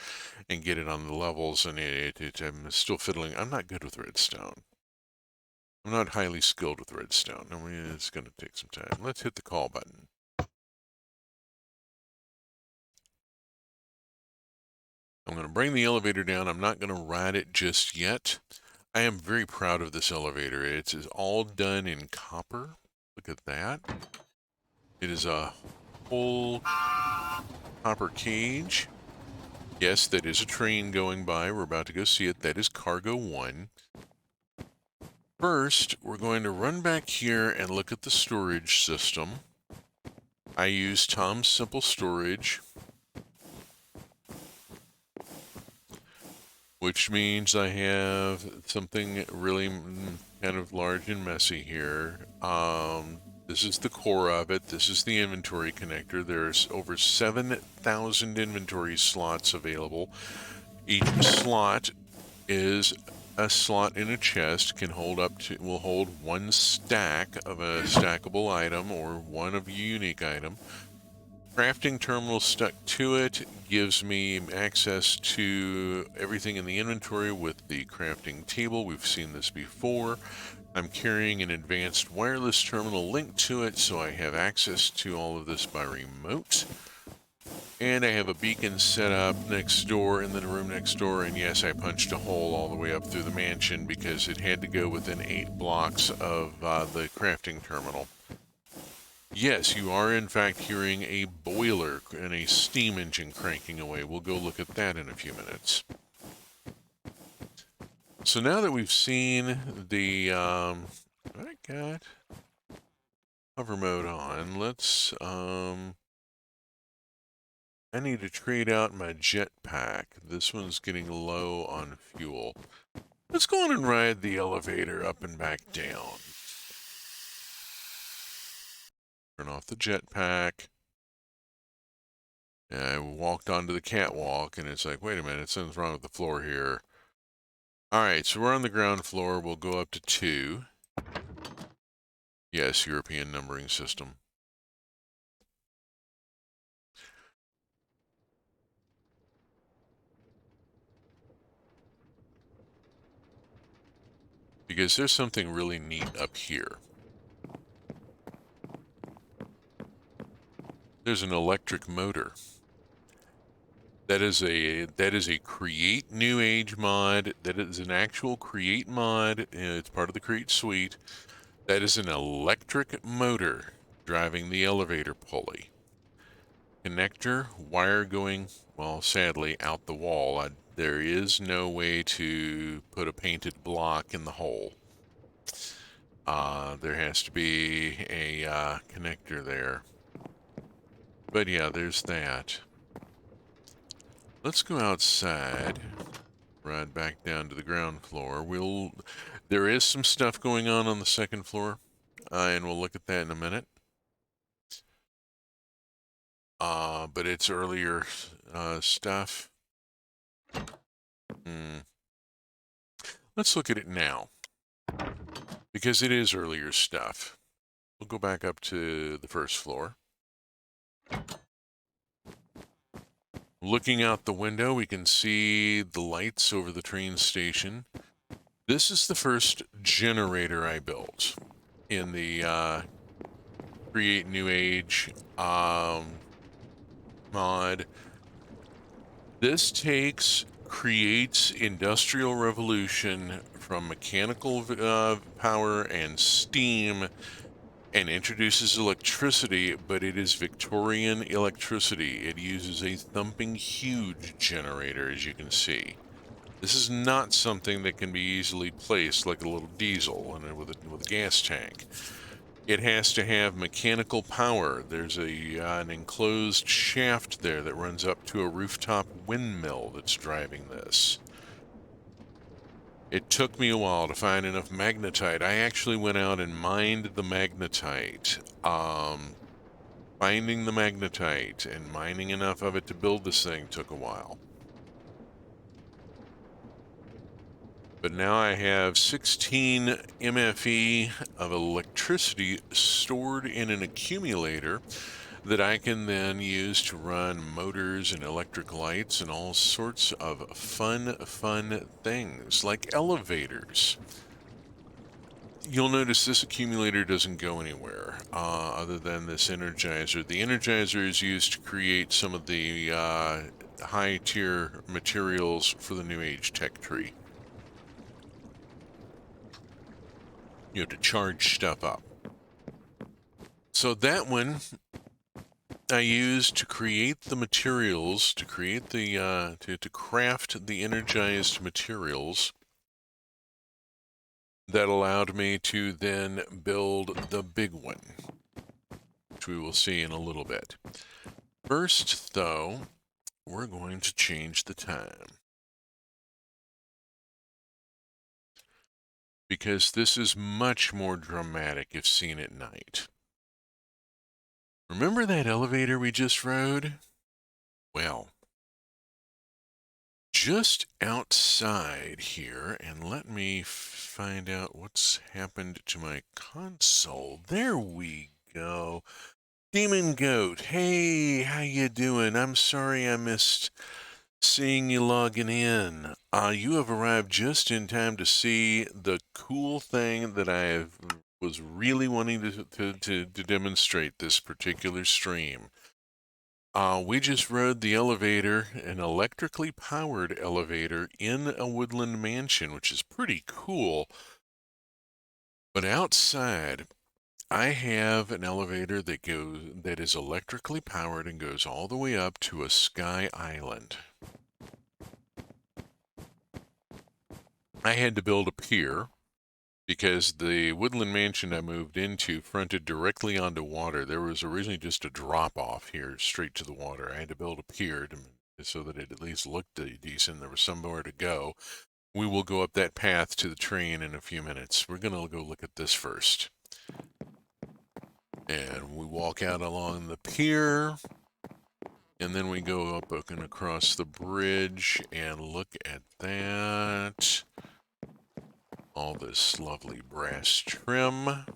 and get it on the levels, and I'm still fiddling. I'm not good with redstone. I'm not highly skilled with redstone. I mean, it's going to take some time. Let's hit the call button. I'm going to bring the elevator down. I'm not going to ride it just yet. I am very proud of this elevator. It's all done in copper. Look at that. It is a whole copper cage. Yes, that is a train going by. We're about to go see it. That is Cargo 1. First, we're going to run back here and look at the storage system. I use Tom's Simple Storage, which means I have something really kind of large and messy here. This is the core of it. This is the inventory connector. There's over 7,000 inventory slots available. Each slot is a slot in a chest, will hold one stack of a stackable item or one of a unique item. Crafting terminal stuck to it gives me access to everything in the inventory with the crafting table. We've seen this before. I'm carrying an advanced wireless terminal linked to it, so I have access to all of this by remote. And I have a beacon set up next door in the room next door, and yes, I punched a hole all the way up through the mansion because it had to go within 8 blocks of the crafting terminal. Yes, you are in fact hearing a boiler and a steam engine cranking away. We'll go look at that in a few minutes. So now that we've seen the, I got hover mode on, let's, I need to trade out my jetpack. This one's getting low on fuel. Let's go on and ride the elevator up and back down. Turn off the jetpack. And I walked onto the catwalk, and it's like, wait a minute, something's wrong with the floor here. Alright, so we're on the ground floor. We'll go up to 2. Yes, European numbering system. Because there's something really neat up here. There's an electric motor. That is a Create New Age mod. That is an actual Create mod. It's part of the Create suite. That is an electric motor driving the elevator pulley. Connector, wire going, well, sadly, out the wall. There is no way to put a painted block in the hole. There has to be a connector there. But yeah, there's that. Let's go outside, ride back down to the ground floor. There is some stuff going on the second floor, and we'll look at that in a minute. But it's earlier stuff. Let's look at it now, because it is earlier stuff. We'll go back up to the first floor. Looking out the window, we can see the lights over the train station. This is the first generator I built in the Create New Age mod. This creates industrial revolution from mechanical power and steam and introduces electricity, but it is Victorian electricity. It uses a thumping huge generator, as you can see. This is not something that can be easily placed like a little diesel with a gas tank. It has to have mechanical power. There's an enclosed shaft there that runs up to a rooftop windmill that's driving this. It took me a while to find enough magnetite. I actually went out and mined the magnetite. Finding the magnetite and mining enough of it to build this thing took a while. But now I have 16 MFE of electricity stored in an accumulator that I can then use to run motors and electric lights and all sorts of fun things like elevators. You'll notice this accumulator doesn't go anywhere other than this energizer. The energizer is used to create some of the high-tier materials for the New Age tech tree. You have to charge stuff up. So that one I use to create the materials, to create the to craft the energized materials that allowed me to then build the big one, which we will see in a little bit. First, though, we're going to change the time, because this is much more dramatic if seen at night. Remember that elevator we just rode? Well, just outside here, and let me find out what's happened to my console. There we go. Demon Goat, hey, how you doing? I'm sorry I missed seeing you logging in. You have arrived just in time to see the cool thing that I was really wanting to demonstrate this particular stream. We just rode the elevator, an electrically powered elevator in a woodland mansion, which is pretty cool. But outside, I have an elevator that is electrically powered and goes all the way up to a sky island. I had to build a pier because the woodland mansion I moved into fronted directly onto water. There was originally just a drop-off here straight to the water. I had to build a pier so that it at least looked decent. There was somewhere to go. We will go up that path to the train in a few minutes. We're going to go look at this first. And we walk out along the pier, and then we go up and across the bridge and look at that. All this lovely brass trim.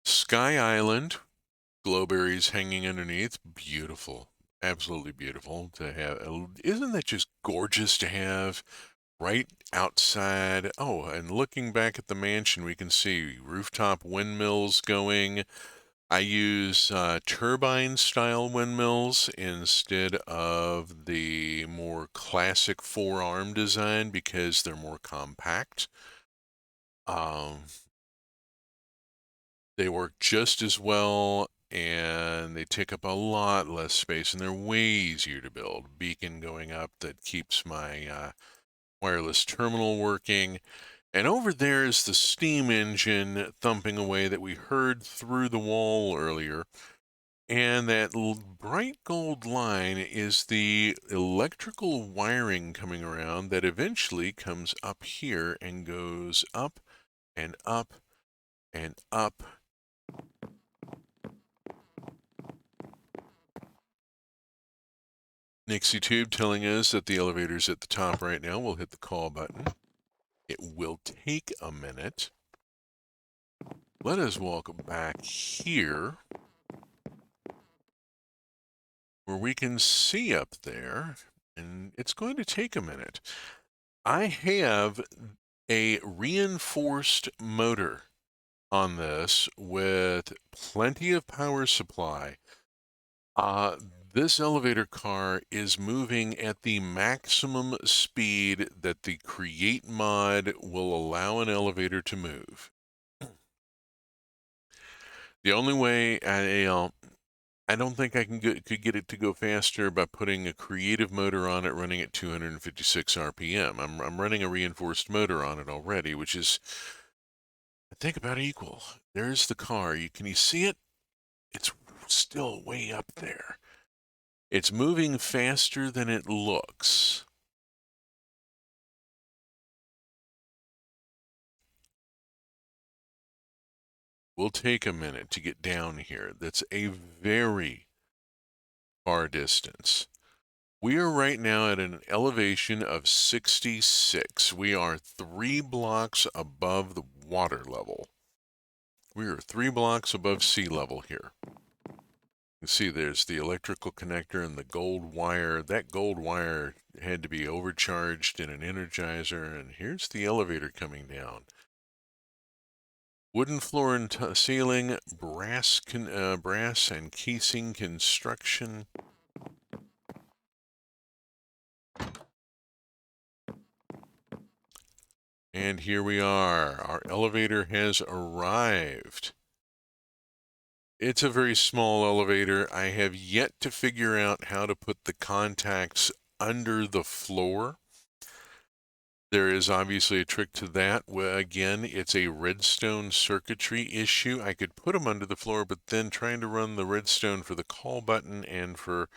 Sky Island, glowberries hanging underneath, beautiful, absolutely beautiful to have. Isn't that just gorgeous to have right outside? Oh, and looking back at the mansion, we can see rooftop windmills going. I use turbine-style windmills instead of the more classic four-arm design because they're more compact. They work just as well, and they take up a lot less space, and they're way easier to build. Beacon going up that keeps my wireless terminal working. And over there is the steam engine thumping away that we heard through the wall earlier. And that bright gold line is the electrical wiring coming around that eventually comes up here and goes up and up and up. Nixie Tube telling us that the elevator's at the top right now. We'll hit the call button. It will take a minute. Let us walk back here where we can see up there, and it's going to take a minute. I have a reinforced motor on this with plenty of power supply. This elevator car is moving at the maximum speed that the Create mod will allow an elevator to move. The only way I don't think I could get it to go faster by putting a creative motor on it running at 256 RPM. I'm running a reinforced motor on it already, which is, I think, about equal. There's the car. Can you see it? It's still way up there. It's moving faster than it looks. We'll take a minute to get down here. That's a very far distance. We are right now at an elevation of 66. We are 3 blocks above the water level. We are 3 blocks above sea level here. You see there's the electrical connector and the gold wire. That gold wire had to be overcharged in an energizer, and here's the elevator coming down. Wooden floor and ceiling, brass and casing construction. And here we are. Our elevator has arrived. It's a very small elevator. I have yet to figure out how to put the contacts under the floor. There is obviously a trick to that. Well, again, it's a redstone circuitry issue. I could put them under the floor, but then trying to run the redstone for the call button and for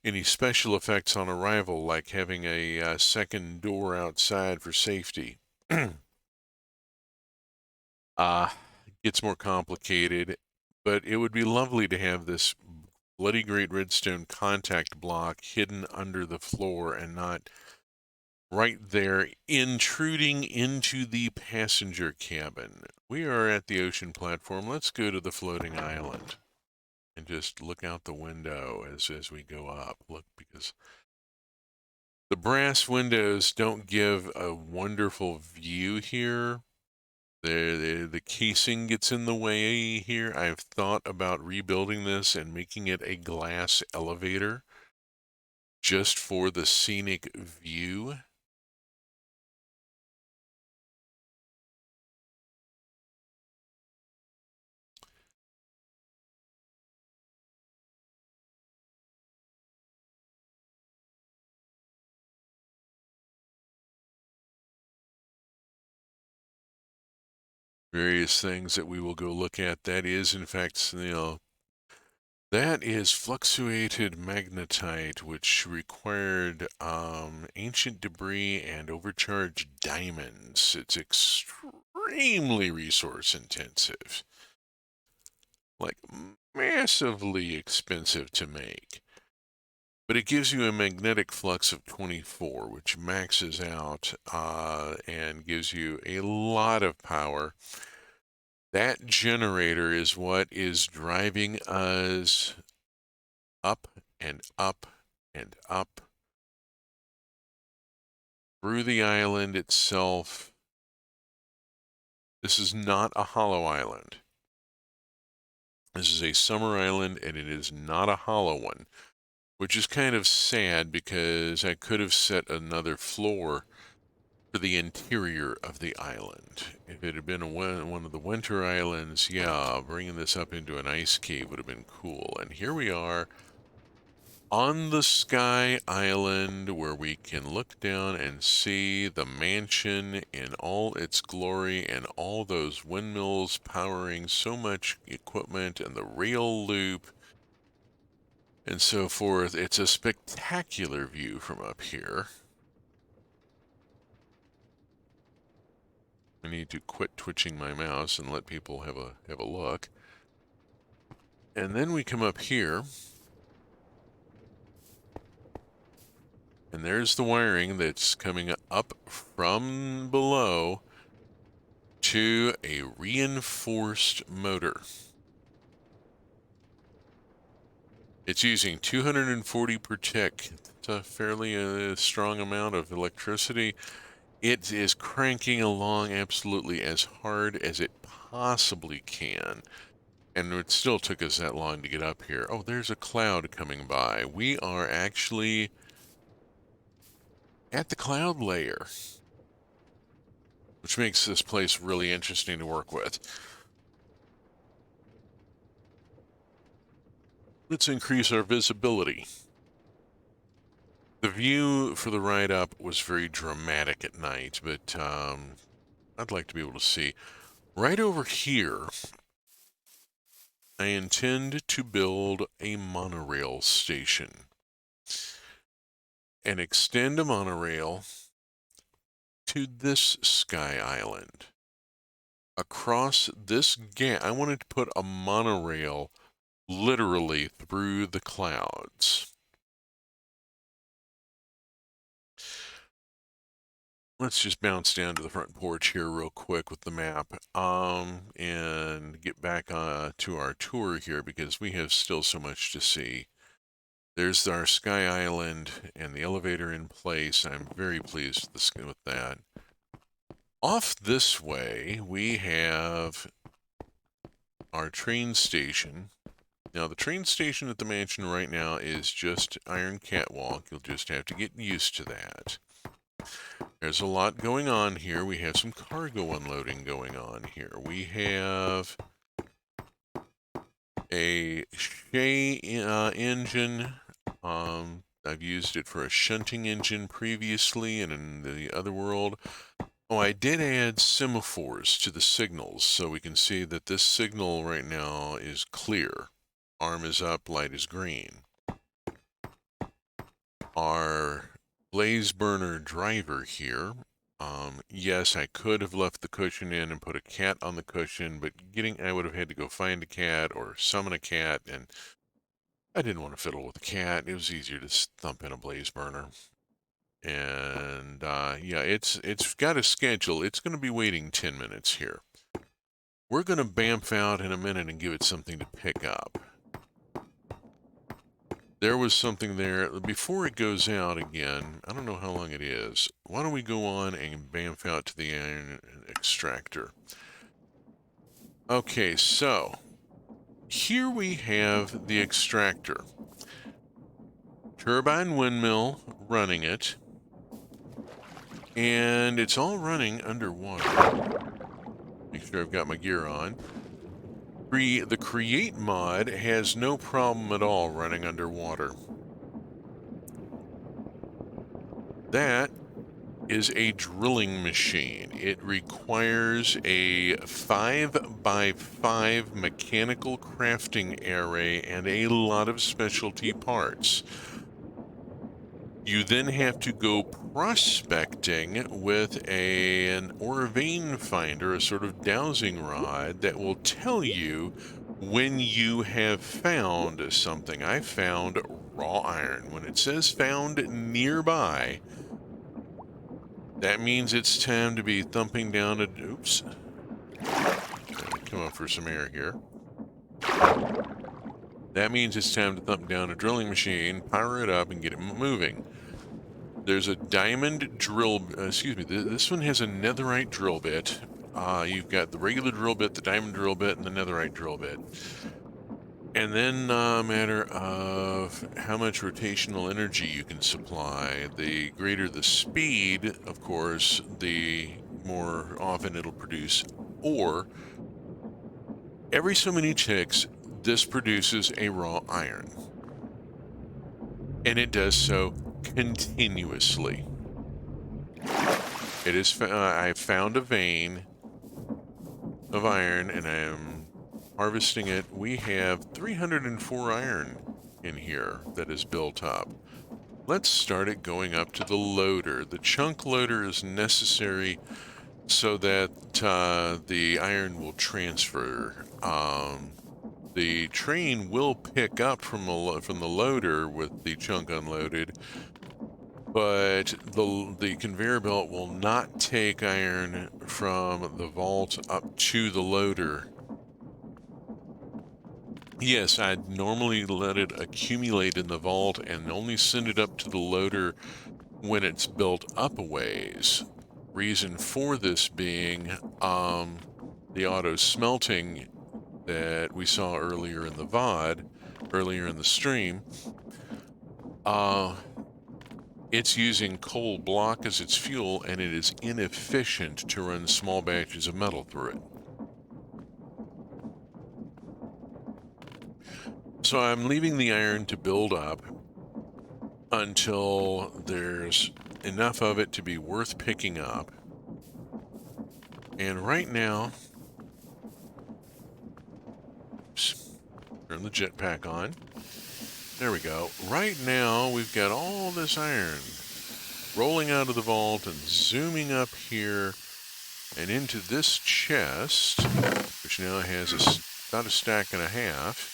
any special effects on arrival, like having a second door outside for safety, gets more complicated. But it would be lovely to have this bloody great redstone contact block hidden under the floor and not right there, intruding into the passenger cabin. We are at the ocean platform. Let's go to the floating island and just look out the window as we go up. Look, because the brass windows don't give a wonderful view here. The casing gets in the way here. I've thought about rebuilding this and making it a glass elevator just for the scenic view. Various things that we will go look at. That is, in fact, that is fluctuated magnetite, which required ancient debris and overcharged diamonds. It's extremely resource intensive, like massively expensive to make. But it gives you a magnetic flux of 24, which maxes out and gives you a lot of power. That generator is what is driving us up and up and up through the island itself. This is not a hollow island. This is a summer island, and it is not a hollow one, which is kind of sad because I could have set another floor for the interior of the island. If it had been one of the winter islands, yeah, bringing this up into an ice cave would have been cool. And here we are on the Sky Island, where we can look down and see the mansion in all its glory and all those windmills powering so much equipment and the rail loop and so forth. It's a spectacular view from up here. I need to quit twitching my mouse and let people have a look. And then we come up here, and there's the wiring that's coming up from below to a reinforced motor. It's using 240 per tick. It's a fairly strong amount of electricity. It is cranking along absolutely as hard as it possibly can. And it still took us that long to get up here. Oh, there's a cloud coming by. We are actually at the cloud layer, which makes this place really interesting to work with. Let's increase our visibility. The view for the ride up was very dramatic at night, but I'd like to be able to see. Right over here, I intend to build a monorail station and extend a monorail to this sky island. Across this gap, I wanted to put a monorail literally through the clouds. Let's just bounce down to the front porch here real quick with the map and get back to our tour here because we have still so much to see. There's our sky island and the elevator in place. I'm very pleased with that. Off this way, we have our train station. Now, the train station at the mansion right now is just Iron Catwalk. You'll just have to get used to that. There's a lot going on here. We have some cargo unloading going on here. We have a Shay engine. I've used it for a shunting engine previously and in the other world. Oh, I did add semaphores to the signals so we can see that this signal right now is clear. Arm is up, light is green. Our blaze burner driver here. Yes, I could have left the cushion in and put a cat on the cushion, but I would have had to go find a cat or summon a cat, and I didn't want to fiddle with the cat. It was easier to thump in a blaze burner. And yeah, it's got a schedule. It's going to be waiting 10 minutes here. We're going to bamf out in a minute and give it something to pick up. There was something there. Before it goes out again, I don't know how long it is. Why don't we go on and bamf out to the iron extractor? Okay, so here we have the extractor. Turbine windmill running it. And it's all running underwater. Make sure I've got my gear on. The Create mod has no problem at all running underwater. That is a drilling machine. It requires a 5x5 mechanical crafting array and a lot of specialty parts. You then have to go prospecting with an ore vein finder, a sort of dowsing rod that will tell you when you have found something. I found raw iron. When it says found nearby, that means it's time to be thumping down a... Oops. Come up for some air here. That means it's time to thump down a drilling machine, power it up, and get it moving. There's a diamond drill, this one has a netherite drill bit. You've got the regular drill bit, the diamond drill bit, and the netherite drill bit. And then a matter of how much rotational energy you can supply. The greater the speed, of course, the more often it'll produce ore. Every so many ticks, this produces a raw iron. And it does so continuously. It is. I found a vein of iron, and I am harvesting it. We have 304 iron in here that is built up. Let's start it going up to the loader. The chunk loader is necessary so that the iron will transfer. The train will pick up from the loader with the chunk unloaded, but the conveyor belt will not take iron from the vault up to the loader. Yes, I'd normally let it accumulate in the vault and only send it up to the loader when it's built up a ways. Reason for this being the auto smelting that we saw earlier in the VOD, earlier in the stream. It's using coal block as its fuel, and it is inefficient to run small batches of metal through it. So I'm leaving the iron to build up until there's enough of it to be worth picking up. And right now, turn the jetpack on. There we go. Right now, we've got all this iron rolling out of the vault and zooming up here and into this chest, which now has about a stack and a half.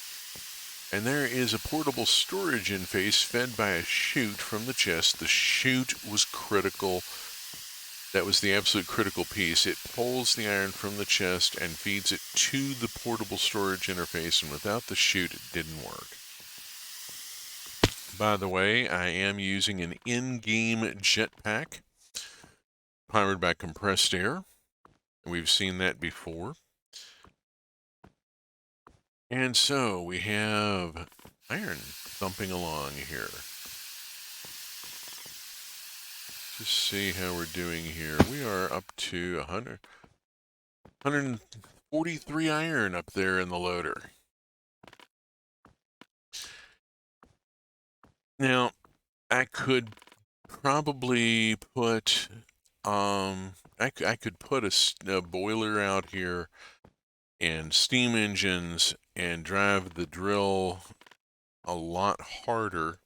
And there is a portable storage interface fed by a chute from the chest. The chute was critical. That was the absolute critical piece. It pulls the iron from the chest and feeds it to the portable storage interface, and without the chute, it didn't work. By the way, I am using an in-game jetpack powered by compressed air. We've seen that before. And so we have iron thumping along here. Just see how we're doing here. We are up to 143 iron up there in the loader. Now, I could probably put, I could put a boiler out here and steam engines and drive the drill a lot harder,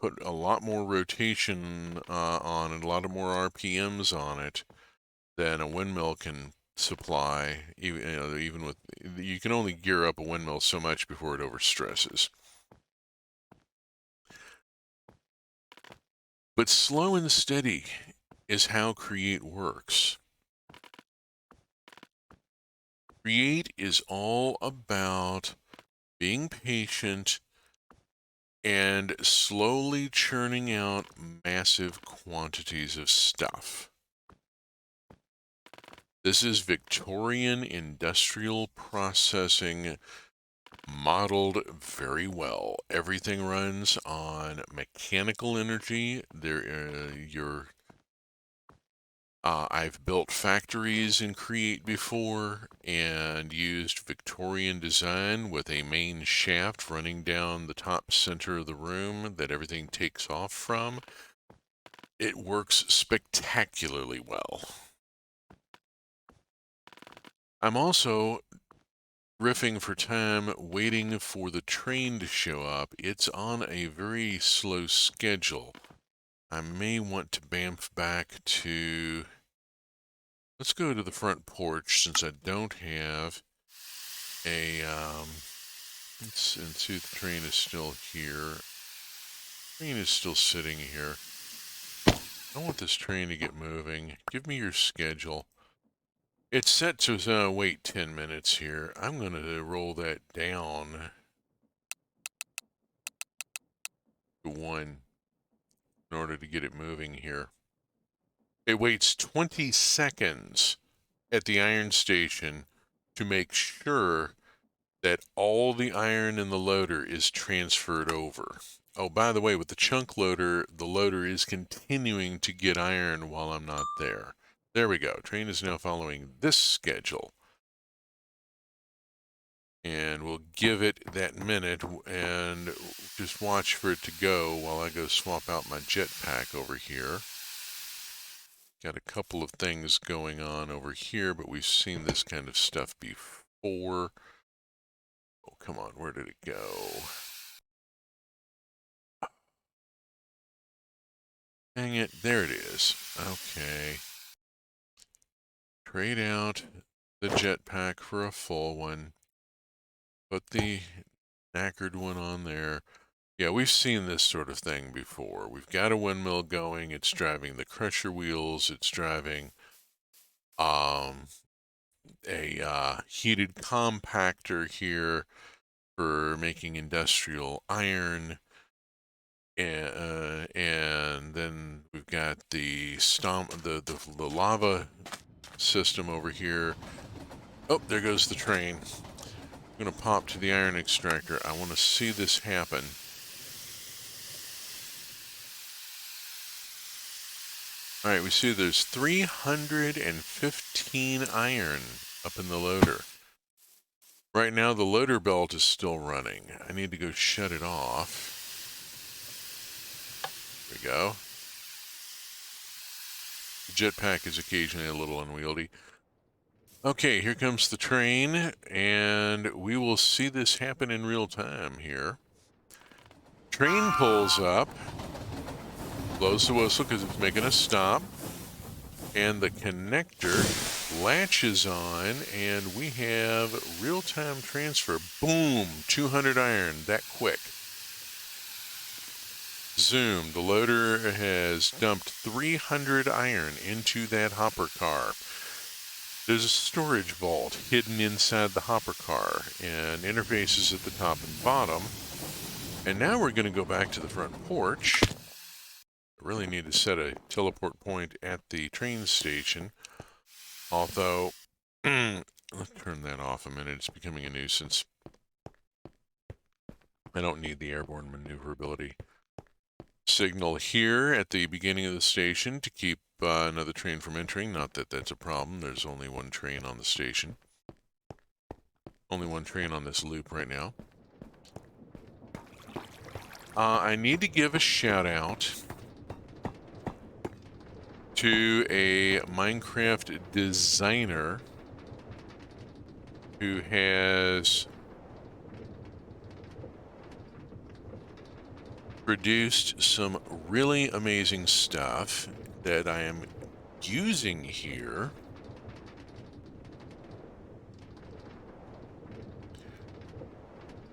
put a lot more rotation on it, a lot of more RPMs on it than a windmill can supply. Even with, you can only gear up a windmill so much before it overstresses. But slow and steady is how Create works. Create is all about being patient and slowly churning out massive quantities of stuff. This is Victorian industrial processing modeled very well. Everything runs on mechanical energy. I've built factories in Create before and used Victorian design with a main shaft running down the top center of the room that everything takes off from. It works spectacularly well. I'm also riffing for time, waiting for the train to show up. It's on a very slow schedule. I may want to bamf back to... Let's go to the front porch since I don't have a... let's see if the train is still here. The train is still sitting here. I want this train to get moving. Give me your schedule. It's set to wait 10 minutes here. I'm going to roll that down to 1 in order to get it moving here. It waits 20 seconds at the iron station to make sure that all the iron in the loader is transferred over. Oh, by the way, with the chunk loader, the loader is continuing to get iron while I'm not there. There we go. Train is now following this schedule. And we'll give it that minute and just watch for it to go while I go swap out my jetpack over here. Got a couple of things going on over here, but we've seen this kind of stuff before. Oh, come on, where did it go? Dang it, there it is. Okay. Trade out the jetpack for a full one. Put the knackered one on there. Yeah, we've seen this sort of thing before. We've got a windmill going. It's driving the crusher wheels. It's driving a heated compactor here for making industrial iron. and then we've got the the lava system over here. Oh, there goes the train. I'm going to pop to the iron extractor. I want to see this happen. All right, we see there's 315 iron up in the loader. Right now, the loader belt is still running. I need to go shut it off. There we go. The jetpack is occasionally a little unwieldy. Okay, here comes the train, and we will see this happen in real time here. Train pulls up, blows the whistle because it's making a stop, and the connector latches on, and we have real-time transfer. Boom, 200 iron, that quick. Zoom, the loader has dumped 300 iron into that hopper car. There's a storage vault hidden inside the hopper car, and interfaces at the top and bottom. And now we're going to go back to the front porch. I really need to set a teleport point at the train station. Although, let's turn that off a minute. It's becoming a nuisance. I don't need the airborne maneuverability signal here at the beginning of the station to keep another train from entering. Not that that's a problem. There's only one train on the station. Only one train on this loop right now. I need to give a shout out to a Minecraft designer who has produced some really amazing stuff that I am using here.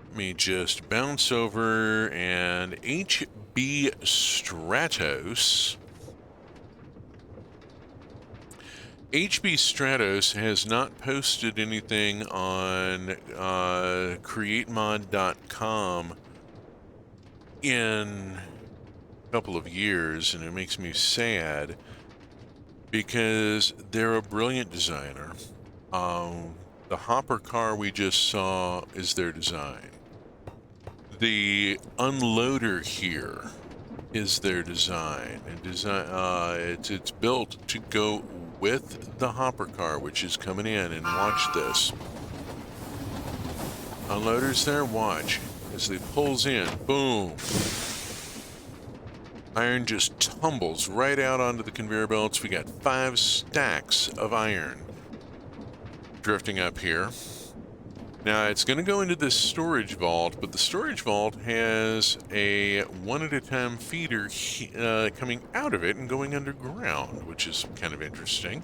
Let me just bounce over, and HB Stratos. HB Stratos has not posted anything on createmod.com in a couple of years, and it makes me sad because they're a brilliant designer. The hopper car we just saw is their design. The unloader here is their design. And it's built to go with the hopper car, which is coming in. And watch this. Unloader's there. Watch as it pulls in. Boom. Iron just tumbles right out onto the conveyor belts. We got 5 stacks of iron drifting up here. Now it's going to go into this storage vault, but the storage vault has a one-at-a-time feeder coming out of it and going underground, which is kind of interesting.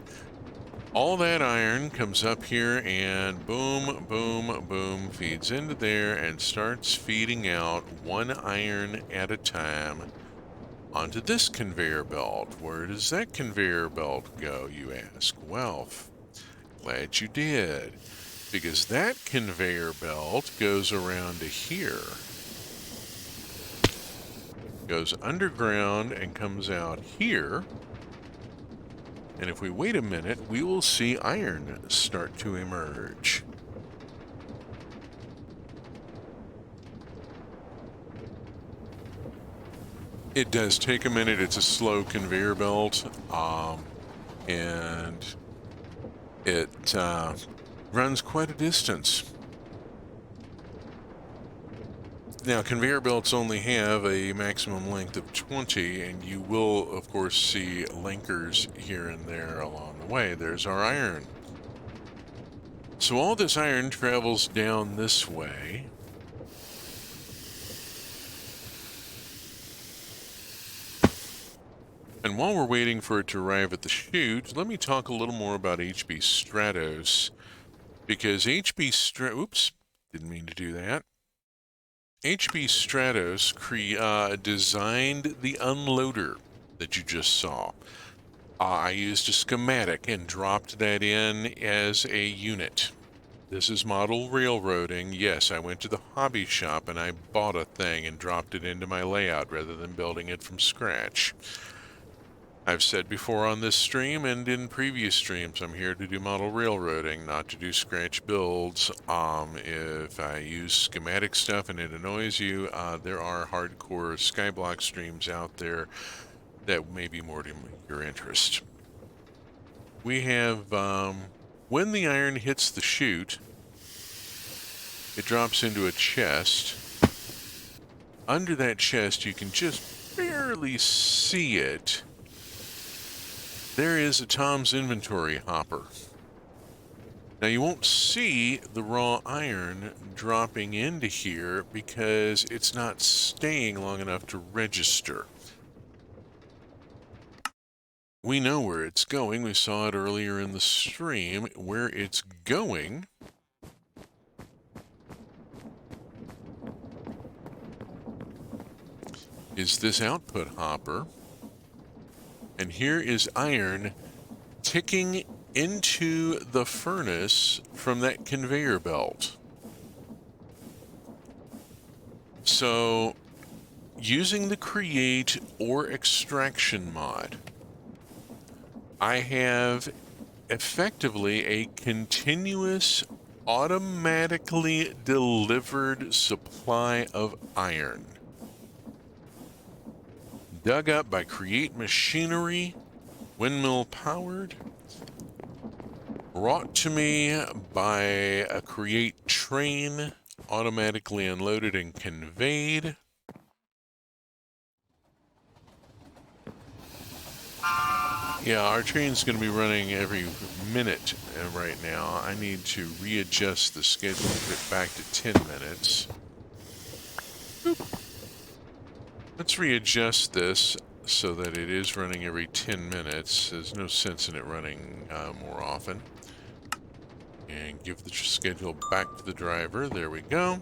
All that iron comes up here and boom, boom, boom, feeds into there and starts feeding out 1 iron at a time onto this conveyor belt. Where does that conveyor belt go, you ask? Well, glad you did. Because that conveyor belt goes around to here, goes underground and comes out here. And if we wait a minute, we will see iron start to emerge. It does take a minute. It's a slow conveyor belt, and it runs quite a distance. Now, conveyor belts only have a maximum length of 20, and you will, of course, see linkers here and there along the way. There's our iron. So all this iron travels down this way. And while we're waiting for it to arrive at the chute, let me talk a little more about HB Stratos. Because HB Stratos, oops, didn't mean to do that. HB Stratos designed the unloader that you just saw. I used a schematic and dropped that in as a unit. This is model railroading. Yes, I went to the hobby shop and I bought a thing and dropped it into my layout rather than building it from scratch. I've said before on this stream and in previous streams, I'm here to do model railroading, not to do scratch builds. If I use schematic stuff and it annoys you, there are hardcore skyblock streams out there that may be more to your interest. We have, when the iron hits the chute, it drops into a chest. Under that chest, you can just barely see it. There is a Tom's inventory hopper. Now you won't see the raw iron dropping into here because it's not staying long enough to register. We know where it's going. We saw it earlier in the stream. Where it's going is this output hopper. And here is iron ticking into the furnace from that conveyor belt. So, using the create or extraction mod, I have effectively a continuous, automatically delivered supply of iron. Dug up by Create Machinery, windmill powered, brought to me by a Create train, automatically unloaded and conveyed. Yeah, our train's going to be running every minute right now. I need to readjust the schedule to get back to 10 minutes. Let's readjust this so that it is running every 10 minutes. There's no sense in it running more often. And give the schedule back to the driver. There we go.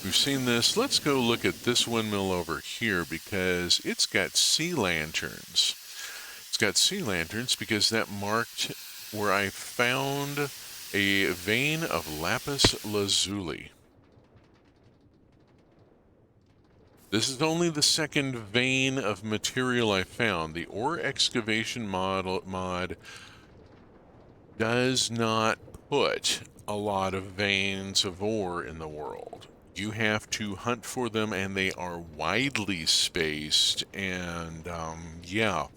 We've seen this. Let's go look at this windmill over here because it's got sea lanterns. It's got sea lanterns because that marked where I found a vein of lapis lazuli. This is only the second vein of material I found. The ore excavation mod does not put a lot of veins of ore in the world. You have to hunt for them, and they are widely spaced. And yeah,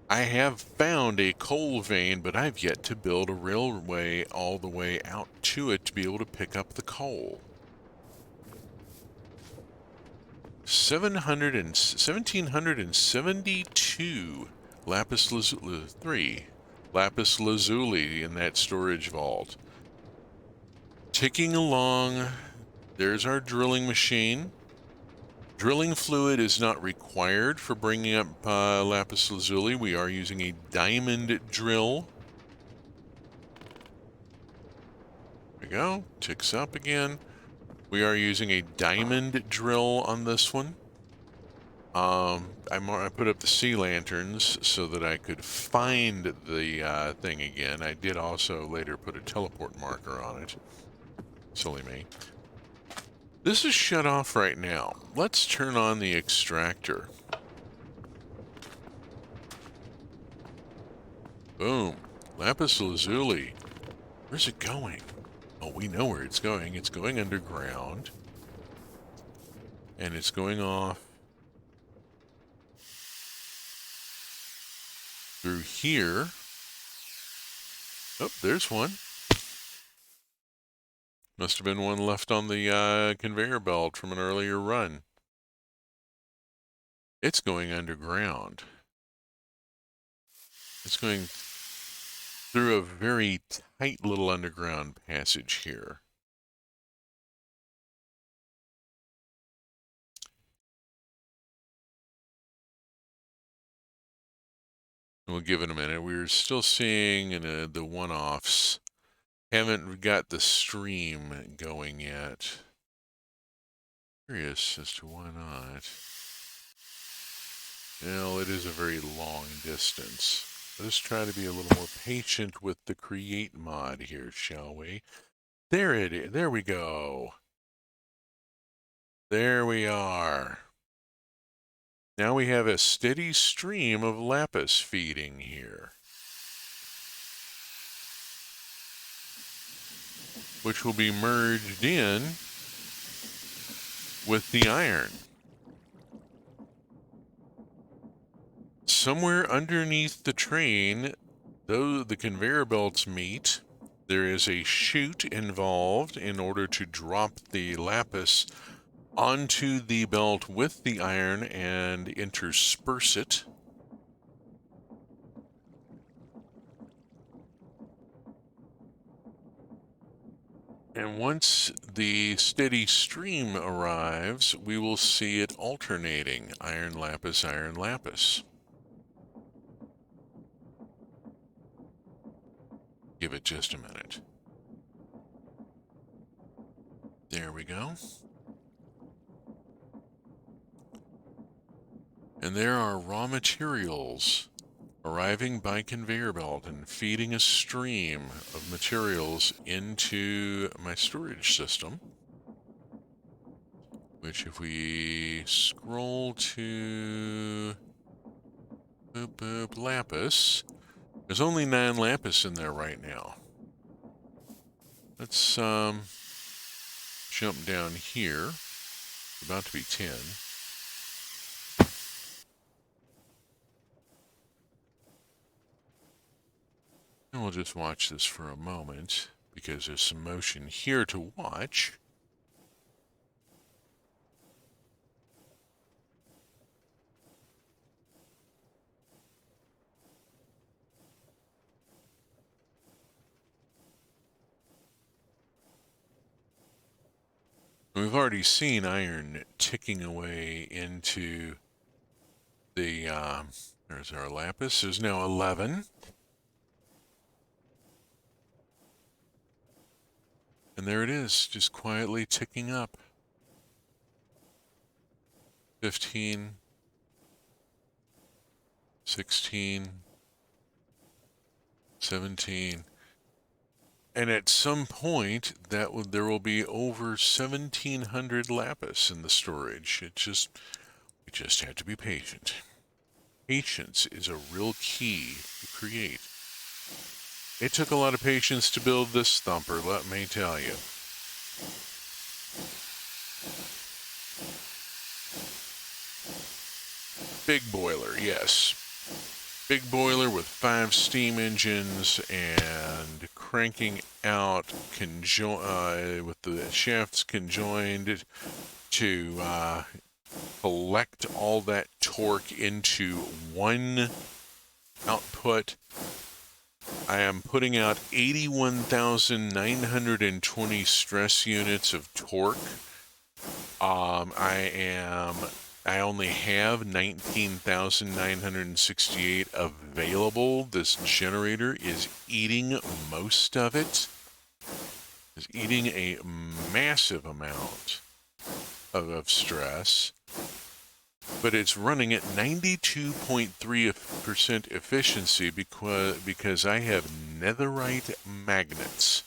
I have found a coal vein, but I've yet to build a railway all the way out to it to be able to pick up the coal. 1772 lapis lazuli in that storage vault. Ticking along, there's our drilling machine. Drilling fluid is not required for bringing up lapis lazuli. We are using a diamond drill. There we go, ticks up again. We are using a diamond drill on this one. I put up the sea lanterns so that I could find the thing again. I did also later put a teleport marker on it. Silly me. This is shut off right now. Let's turn on the extractor. Boom. Lapis lazuli. Where's it going? Oh, we know where it's going. It's going underground. And it's going off through here. Oh, there's one. Must have been one left on the conveyor belt from an earlier run. It's going underground. It's going through a very tight little underground passage here. We'll give it a minute. We're still seeing the one-offs. Haven't got the stream going yet. Curious as to why not. Well, it is a very long distance. Let's try to be a little more patient with the create mod here, shall we? There it is. There we go. There we are. Now we have a steady stream of lapis feeding here, which will be merged in with the iron. Somewhere underneath the train, though the conveyor belts meet, there is a chute involved in order to drop the lapis onto the belt with the iron and intersperse it. And once the steady stream arrives, we will see it alternating, iron lapis, iron lapis. Give it just a minute. There we go. And there are raw materials arriving by conveyor belt and feeding a stream of materials into my storage system, which if we scroll to lapis, there's only 9 lapis in there right now. Let's jump down here. It's about to be 10. And we'll just watch this for a moment, because there's some motion here to watch. We've already seen iron ticking away into the, there's our lapis. There's now 11. And there it is, just quietly ticking up. 15, 16, 17. And at some point, there will be over 1,700 lapis in the storage. We just have to be patient. Patience is a real key to create. It took a lot of patience to build this thumper, let me tell you. Big boiler, yes. Big boiler with 5 steam engines and cranking out with the shafts conjoined to collect all that torque into one output. I am putting out 81,920 stress units of torque. I only have 19,968 available. This generator is eating most of it. Is eating a massive amount of stress. But it's running at 92.3% efficiency because I have netherite magnets.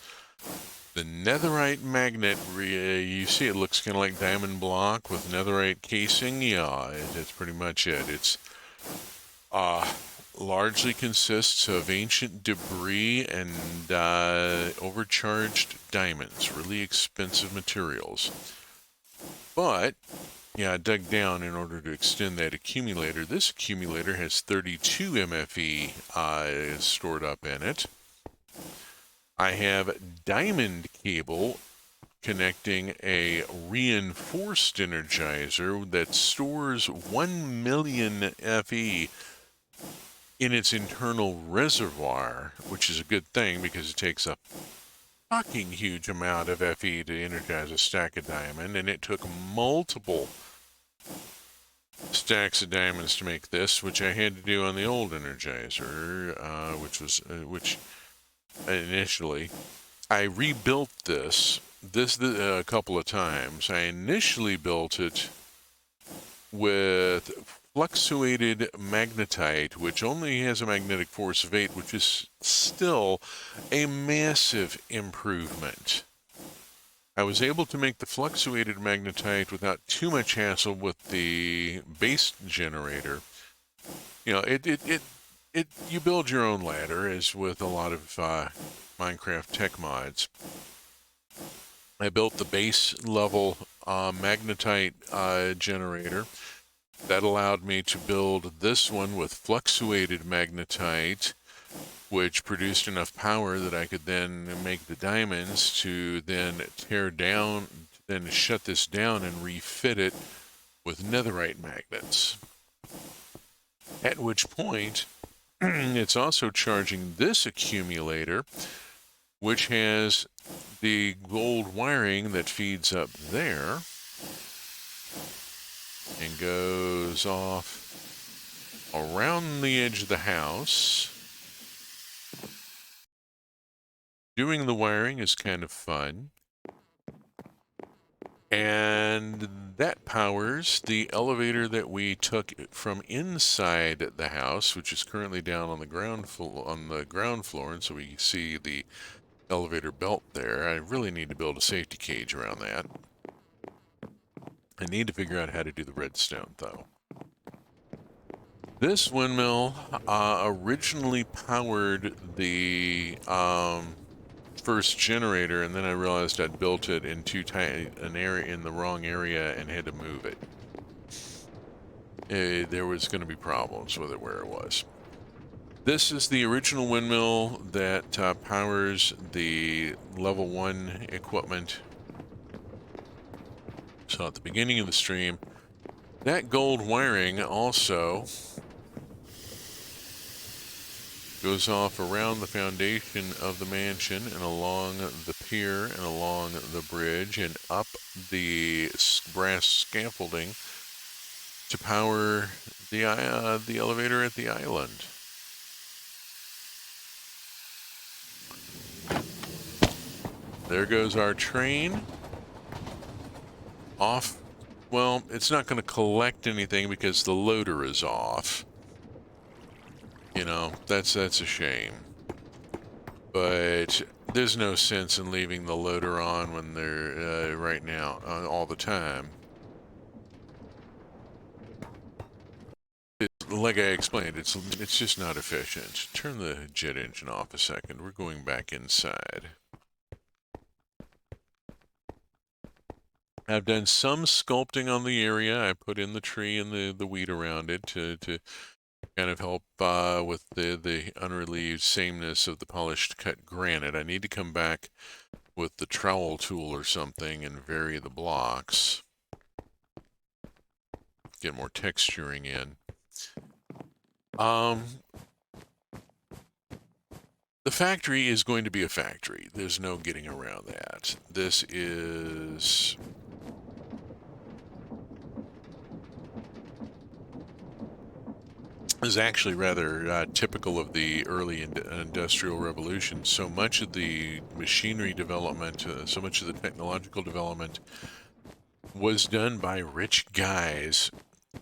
The netherite magnet, you see it looks kind of like diamond block with netherite casing. Yeah, that's pretty much it. It's largely consists of ancient debris and overcharged diamonds, really expensive materials. But yeah, I dug down in order to extend that accumulator. This accumulator has 32 MFE stored up in it. I have diamond cable connecting a reinforced energizer that stores 1 million FE in its internal reservoir, which is a good thing because it takes a fucking huge amount of FE to energize a stack of diamond, and it took multiple stacks of diamonds to make this, which I had to do on the old energizer, which initially I rebuilt this a couple of times. I initially built it with fluctuated magnetite, which only has a magnetic force of 8, which is still a massive improvement. I was able to make the fluctuated magnetite without too much hassle with the base generator. You know, you build your own ladder, as with a lot of Minecraft tech mods. I built the base level magnetite generator. That allowed me to build this one with fluctuated magnetite, which produced enough power that I could then make the diamonds to then tear down, then shut this down and refit it with netherite magnets. At which point, it's also charging this accumulator, which has the gold wiring that feeds up there and goes off around the edge of the house. Doing the wiring is kind of fun. And that powers the elevator that we took from inside the house, which is currently down on the ground floor, and so we see the elevator belt there. I really need to build a safety cage around that. I need to figure out how to do the redstone, though. This windmill originally powered the first generator, and then I realized I'd built it in in the wrong area and had to move it. There was going to be problems with it where it was. This is the original windmill that powers the level 1 equipment. So at the beginning of the stream, that gold wiring also goes off around the foundation of the mansion and along the pier and along the bridge and up the brass scaffolding to power the elevator at the island. There goes our train. Off. Well, it's not going to collect anything because the loader is off. You know, that's a shame. But there's no sense in leaving the loader on when they're right now all the time. Like I explained, it's just not efficient. Turn the jet engine off a second. We're going back inside. I've done some sculpting on the area. I put in the tree and the weed around it to kind of help with the unrelieved sameness of the polished cut granite. I need to come back with the trowel tool or something and vary the blocks. Get more texturing in. The factory is going to be a factory. There's no getting around that. This is actually rather typical of the early industrial revolution. So much of the machinery development, so much of the technological development was done by rich guys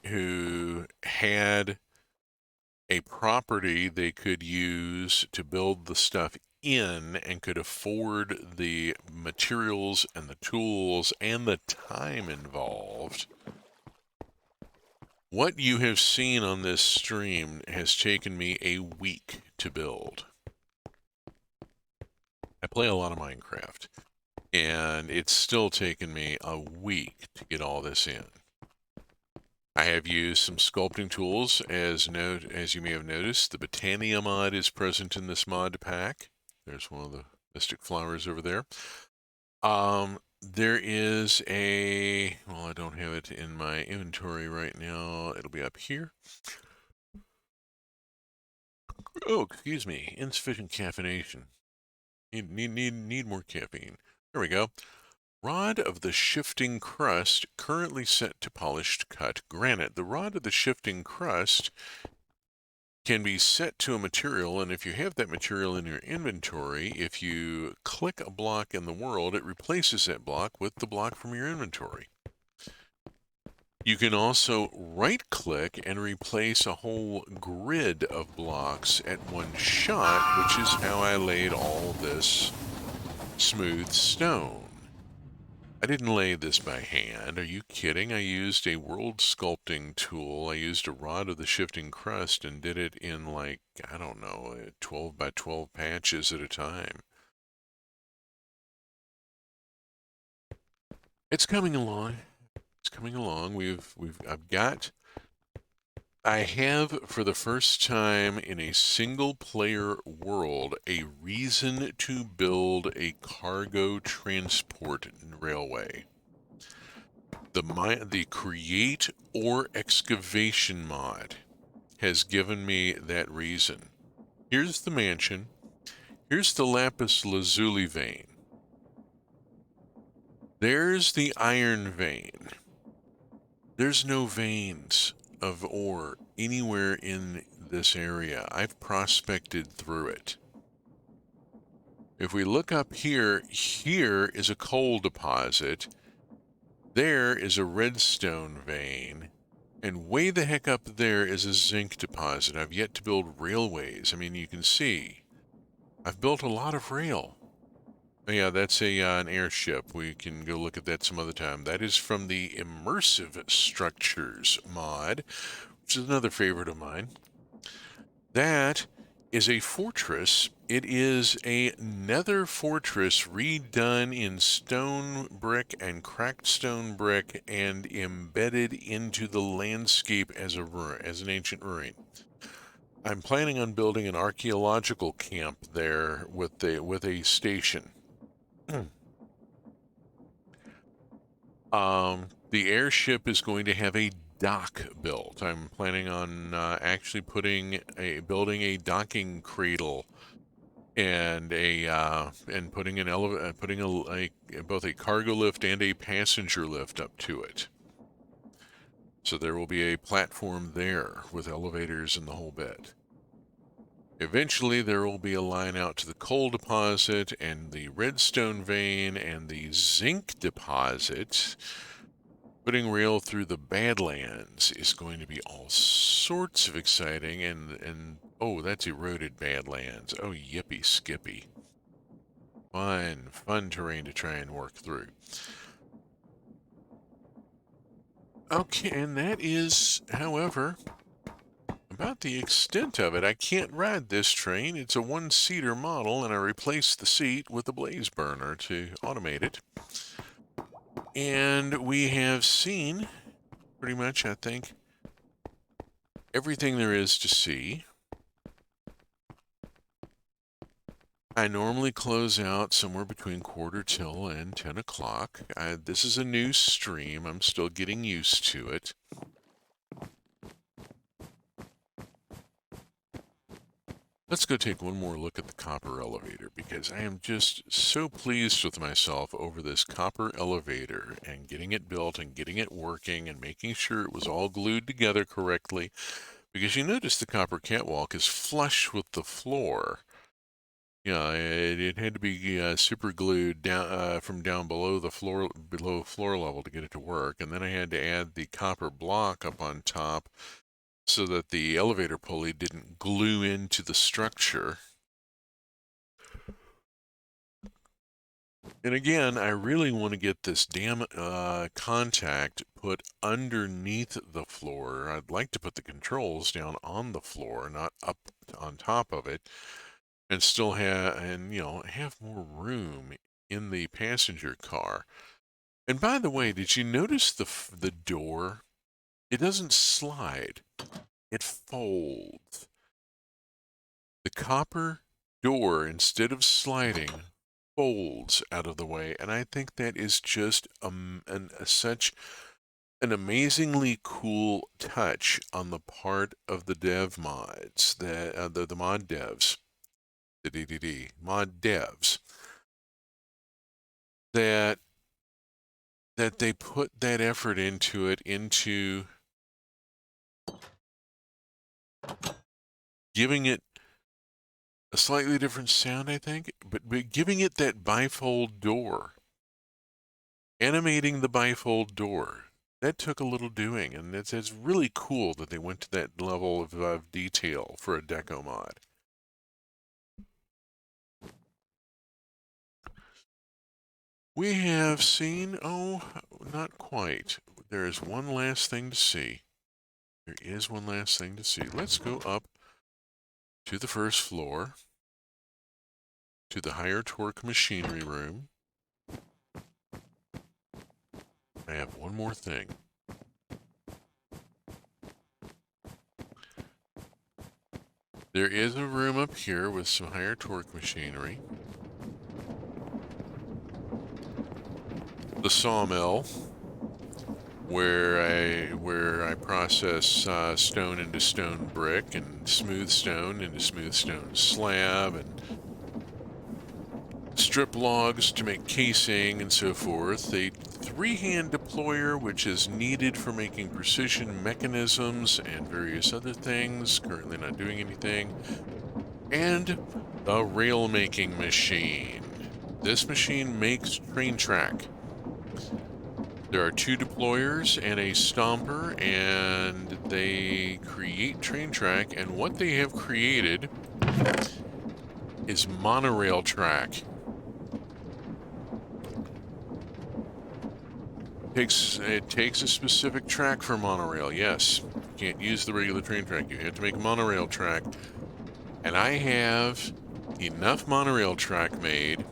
who had a property they could use to build the stuff in and could afford the materials and the tools and the time involved. What you have seen on this stream has taken me a week to build. I play a lot of Minecraft, and it's still taken me a week to get all this in. I have used some sculpting tools, as you may have noticed. The Botania mod is present in this mod pack. There's one of the mystic flowers over there. There is well, I don't have it in my inventory right now. It'll be up here. Oh, excuse me. Insufficient caffeination. Need more caffeine. There we go. Rod of the shifting crust, currently set to polished cut granite. The rod of the shifting crust can be set to a material, and if you have that material in your inventory, if you click a block in the world, it replaces that block with the block from your inventory. You can also right-click and replace a whole grid of blocks at one shot, which is how I laid all this smooth stone. I didn't lay this by hand. Are you kidding? I used a world sculpting tool. I used a rod of the shifting crust and did it in like, I don't know, 12 by 12 patches at a time. It's coming along. It's coming along. I have for the first time in a single player world a reason to build a cargo transport railway. The create or excavation mod has given me that reason. Here's the mansion. Here's the lapis lazuli vein. There's the iron vein. There's no veins of ore anywhere in this area. I've prospected through it. If we look up here, here is a coal deposit. There is a redstone vein. And way the heck up there is a zinc deposit. I've yet to build railways. I mean, you can see I've built a lot of rail. Oh, yeah, that's an airship. We can go look at that some other time. That is from the Immersive Structures mod, which is another favorite of mine. That is a fortress. It is a nether fortress redone in stone brick and cracked stone brick and embedded into the landscape as an ancient ruin. I'm planning on building an archaeological camp there with a station. The airship is going to have a dock built. I'm planning on actually building a docking cradle and putting both a cargo lift and a passenger lift up to it. So there will be a platform there with elevators and the whole bit. Eventually, there will be a line out to the coal deposit and the redstone vein and the zinc deposit. Putting rail through the Badlands is going to be all sorts of exciting, and oh, that's eroded Badlands. Oh, yippee skippy. Fun terrain to try and work through. Okay, and that is, however, about the extent of it. I can't ride this train. It's a one-seater model, and I replaced the seat with a blaze burner to automate it. And we have seen pretty much, I think, everything there is to see. I normally close out somewhere between 1/4 till and 10 o'clock. This is a new stream. I'm still getting used to it. Let's go take one more look at the copper elevator because I am just so pleased with myself over this copper elevator and getting it built and getting it working and making sure it was all glued together correctly. Because you notice the copper catwalk is flush with the floor. Yeah, it had to be super glued down from down below floor level to get it to work, and then I had to add the copper block up on top so that the elevator pulley didn't glue into the structure. And again, I really want to get this damn contact put underneath the floor. I'd like to put the controls down on the floor, not up on top of it, and still have more room in the passenger car. And by the way, did you notice the door? It doesn't slide. It folds. The copper door, instead of sliding, folds out of the way, and I think that is just such an amazingly cool touch on the part of the dev mods, the mod devs, the mod devs, that they put that effort into it, into giving it a slightly different sound, I think, but giving it that bifold door, animating the bifold door. that took a little doing, and it's really cool that they went to that level of detail for a deco mod. We have seen, oh, not quite. There is one last thing to see. There is one last thing to see. Let's go up to the first floor, to the higher torque machinery room. I have one more thing. There is a room up here with some higher torque machinery. The sawmill, where I process stone into stone brick and smooth stone into smooth stone slab and strip logs to make casing and so forth. A three-hand deployer, which is needed for making precision mechanisms and various other things, currently not doing anything, and the rail making machine. This machine makes train track. There are two deployers and a stomper, and they create train track, and what they have created is monorail track. It takes a specific track for monorail, yes. You can't use the regular train track. You have to make a monorail track. And I have enough monorail track made.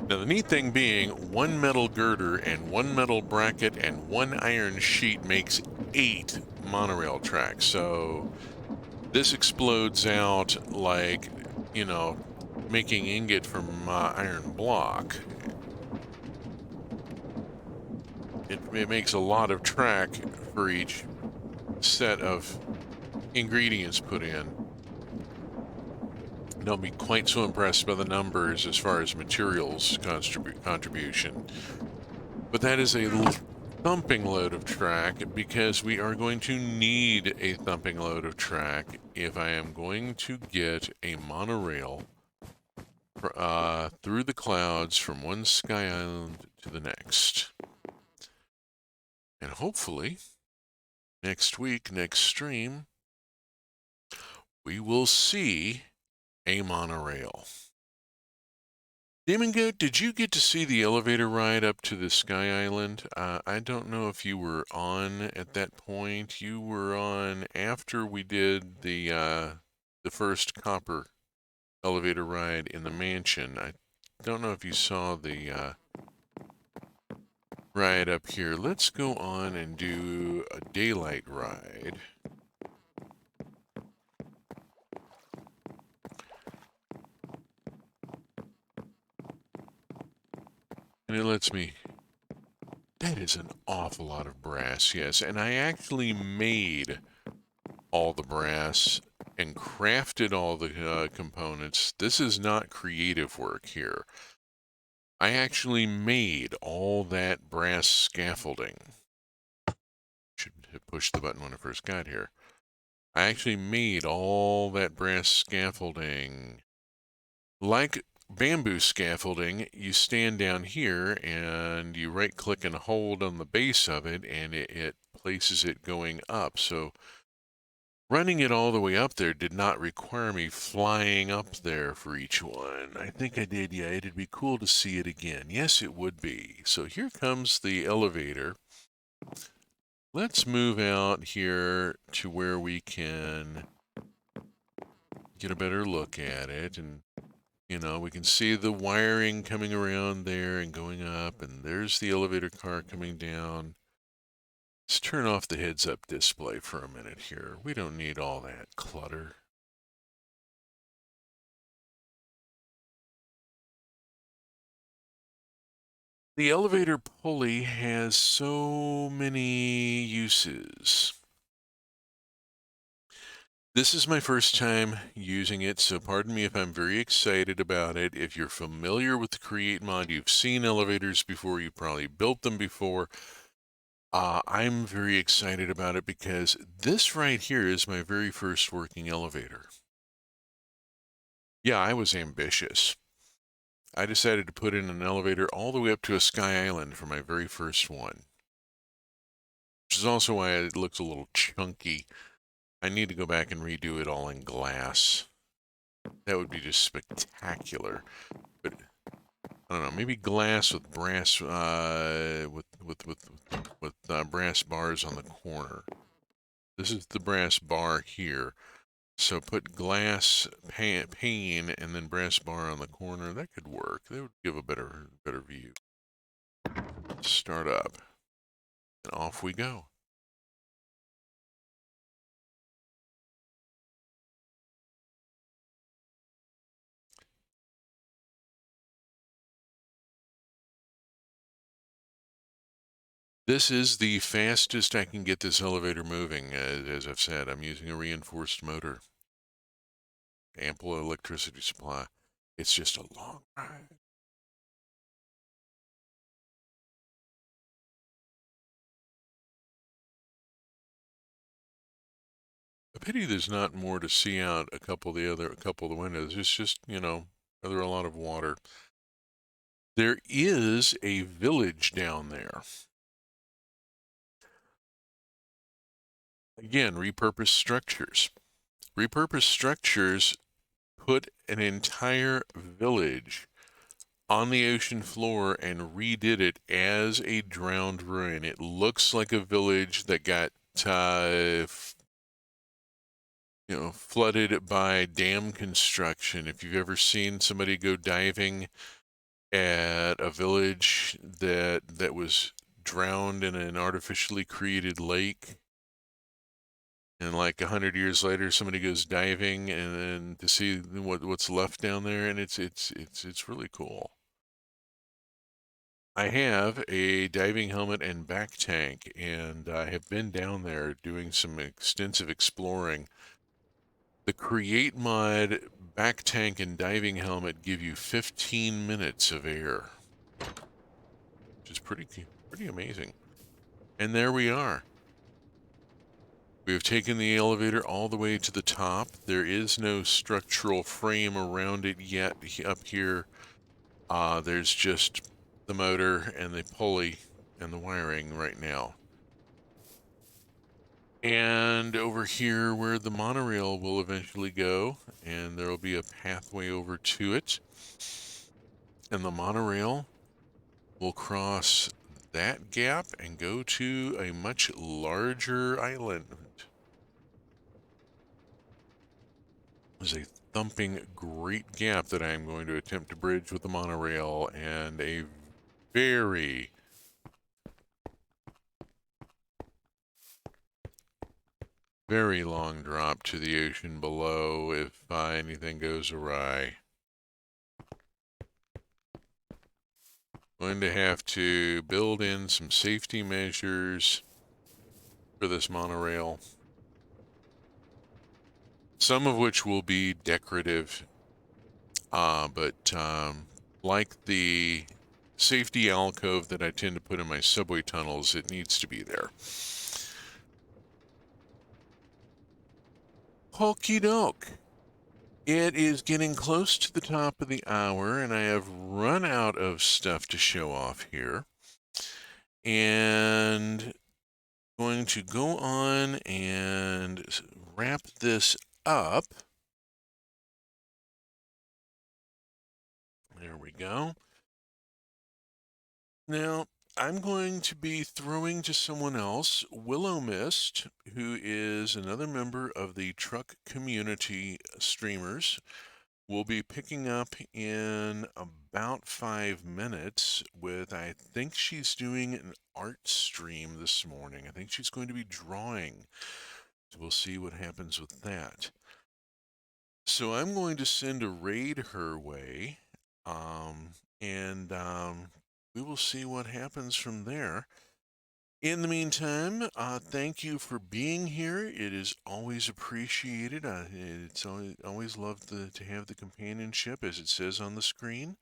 Now, the neat thing being, one metal girder and one metal bracket and one iron sheet makes 8 monorail tracks. So this explodes out like, you know, making ingot from iron block. It makes a lot of track for each set of ingredients put in. Don't be quite so impressed by the numbers as far as materials contribution. But that is a thumping load of track, because we are going to need a thumping load of track if I am going to get a monorail through the clouds from one sky island to the next. And hopefully, next week, next stream, we will see a monorail. Demon Goat, did you get to see the elevator ride up to the Sky Island? I don't know if you were on at that point. You were on after we did the first copper elevator ride in the mansion. I don't know if you saw the ride up here. Let's go on and do a daylight ride. And it lets me... That is an awful lot of brass, yes. And I actually made all the brass and crafted all the components. This is not creative work here. I actually made all that brass scaffolding. Should have pushed the button when I first got here. I actually made all that brass scaffolding. Like bamboo scaffolding, you stand down here and you right click and hold on the base of it, and it places it going up. So running it all the way up there did not require me flying up there for each one. I think I did, yeah. It'd be cool to see it again. Yes, it would be. So here comes the elevator. Let's move out here to where we can get a better look at it. And, you know, we can see the wiring coming around there and going up. And there's the elevator car coming down. Let's turn off the heads-up display for a minute here. We don't need all that clutter. The elevator pulley has so many uses. This is my first time using it, so pardon me if I'm very excited about it. If you're familiar with the Create mod, you've seen elevators before, you've probably built them before. I'm very excited about it because this right here is my very first working elevator. Yeah, I was ambitious. I decided to put in an elevator all the way up to a Sky Island for my very first one. which is also why it looks a little chunky. I need to go back and redo it all in glass. That would be just spectacular. But I don't know, maybe glass with brass with brass bars on the corner. This is the brass bar here. So put glass pane and then brass bar on the corner. That could work. That would give a better view. Start up. And off we go. This is the fastest I can get this elevator moving. As I've said, I'm using a reinforced motor. Ample electricity supply. It's just a long ride. A pity there's not more to see out a couple of the windows. It's just, there are a lot of water. There is a village down there. Again, repurposed structures. Repurposed structures put an entire village on the ocean floor and redid it as a drowned ruin. It looks like a village that got flooded by dam construction. If you've ever seen somebody go diving at a village that was drowned in an artificially created lake, and like 100 years later somebody goes diving and to see what's left down there, and it's really cool. I have a diving helmet and back tank, and I have been down there doing some extensive exploring. The Create mod back tank and diving helmet give you 15 minutes of air, which is pretty amazing. And there we are. We have taken the elevator all the way to the top. There is no structural frame around it yet up here. There's just the motor and the pulley and the wiring right now. And over here where the monorail will eventually go, and there will be a pathway over to it. And the monorail will cross that gap and go to a much larger island. There's a thumping great gap that I am going to attempt to bridge with the monorail, and a very long drop to the ocean below if anything goes awry. Going to have to build in some safety measures for this monorail, some of which will be decorative, but like the safety alcove that I tend to put in my subway tunnels, it needs to be there. Okie doke. It is getting close to the top of the hour, and I have run out of stuff to show off here. And going to go on and wrap this up. There we go. Now, I'm going to be throwing to someone else, Willow Mist, who is another member of the truck community streamers. We'll be picking up in about 5 minutes with, I think she's doing an art stream this morning. I think she's going to be drawing. So we'll see what happens with that. So I'm going to send a raid her way, and we will see what happens from there. In the meantime, thank you for being here. It is always appreciated. It's always loved to have the companionship, as it says on the screen.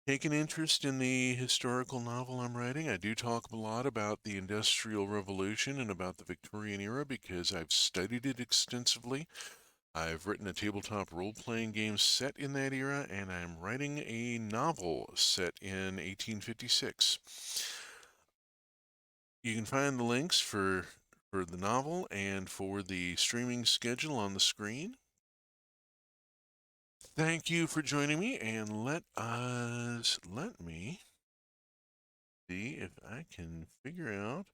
Take an interest in the historical novel I'm writing. I do talk a lot about the Industrial Revolution and about the Victorian era because I've studied it extensively. I've written a tabletop role-playing game set in that era, and I'm writing a novel set in 1856. You can find the links for the novel and for the streaming schedule on the screen. Thank you for joining me, and let me see if I can figure out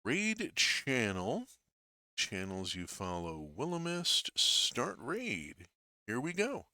raid channels you follow. Willamist, start raid. Here we go.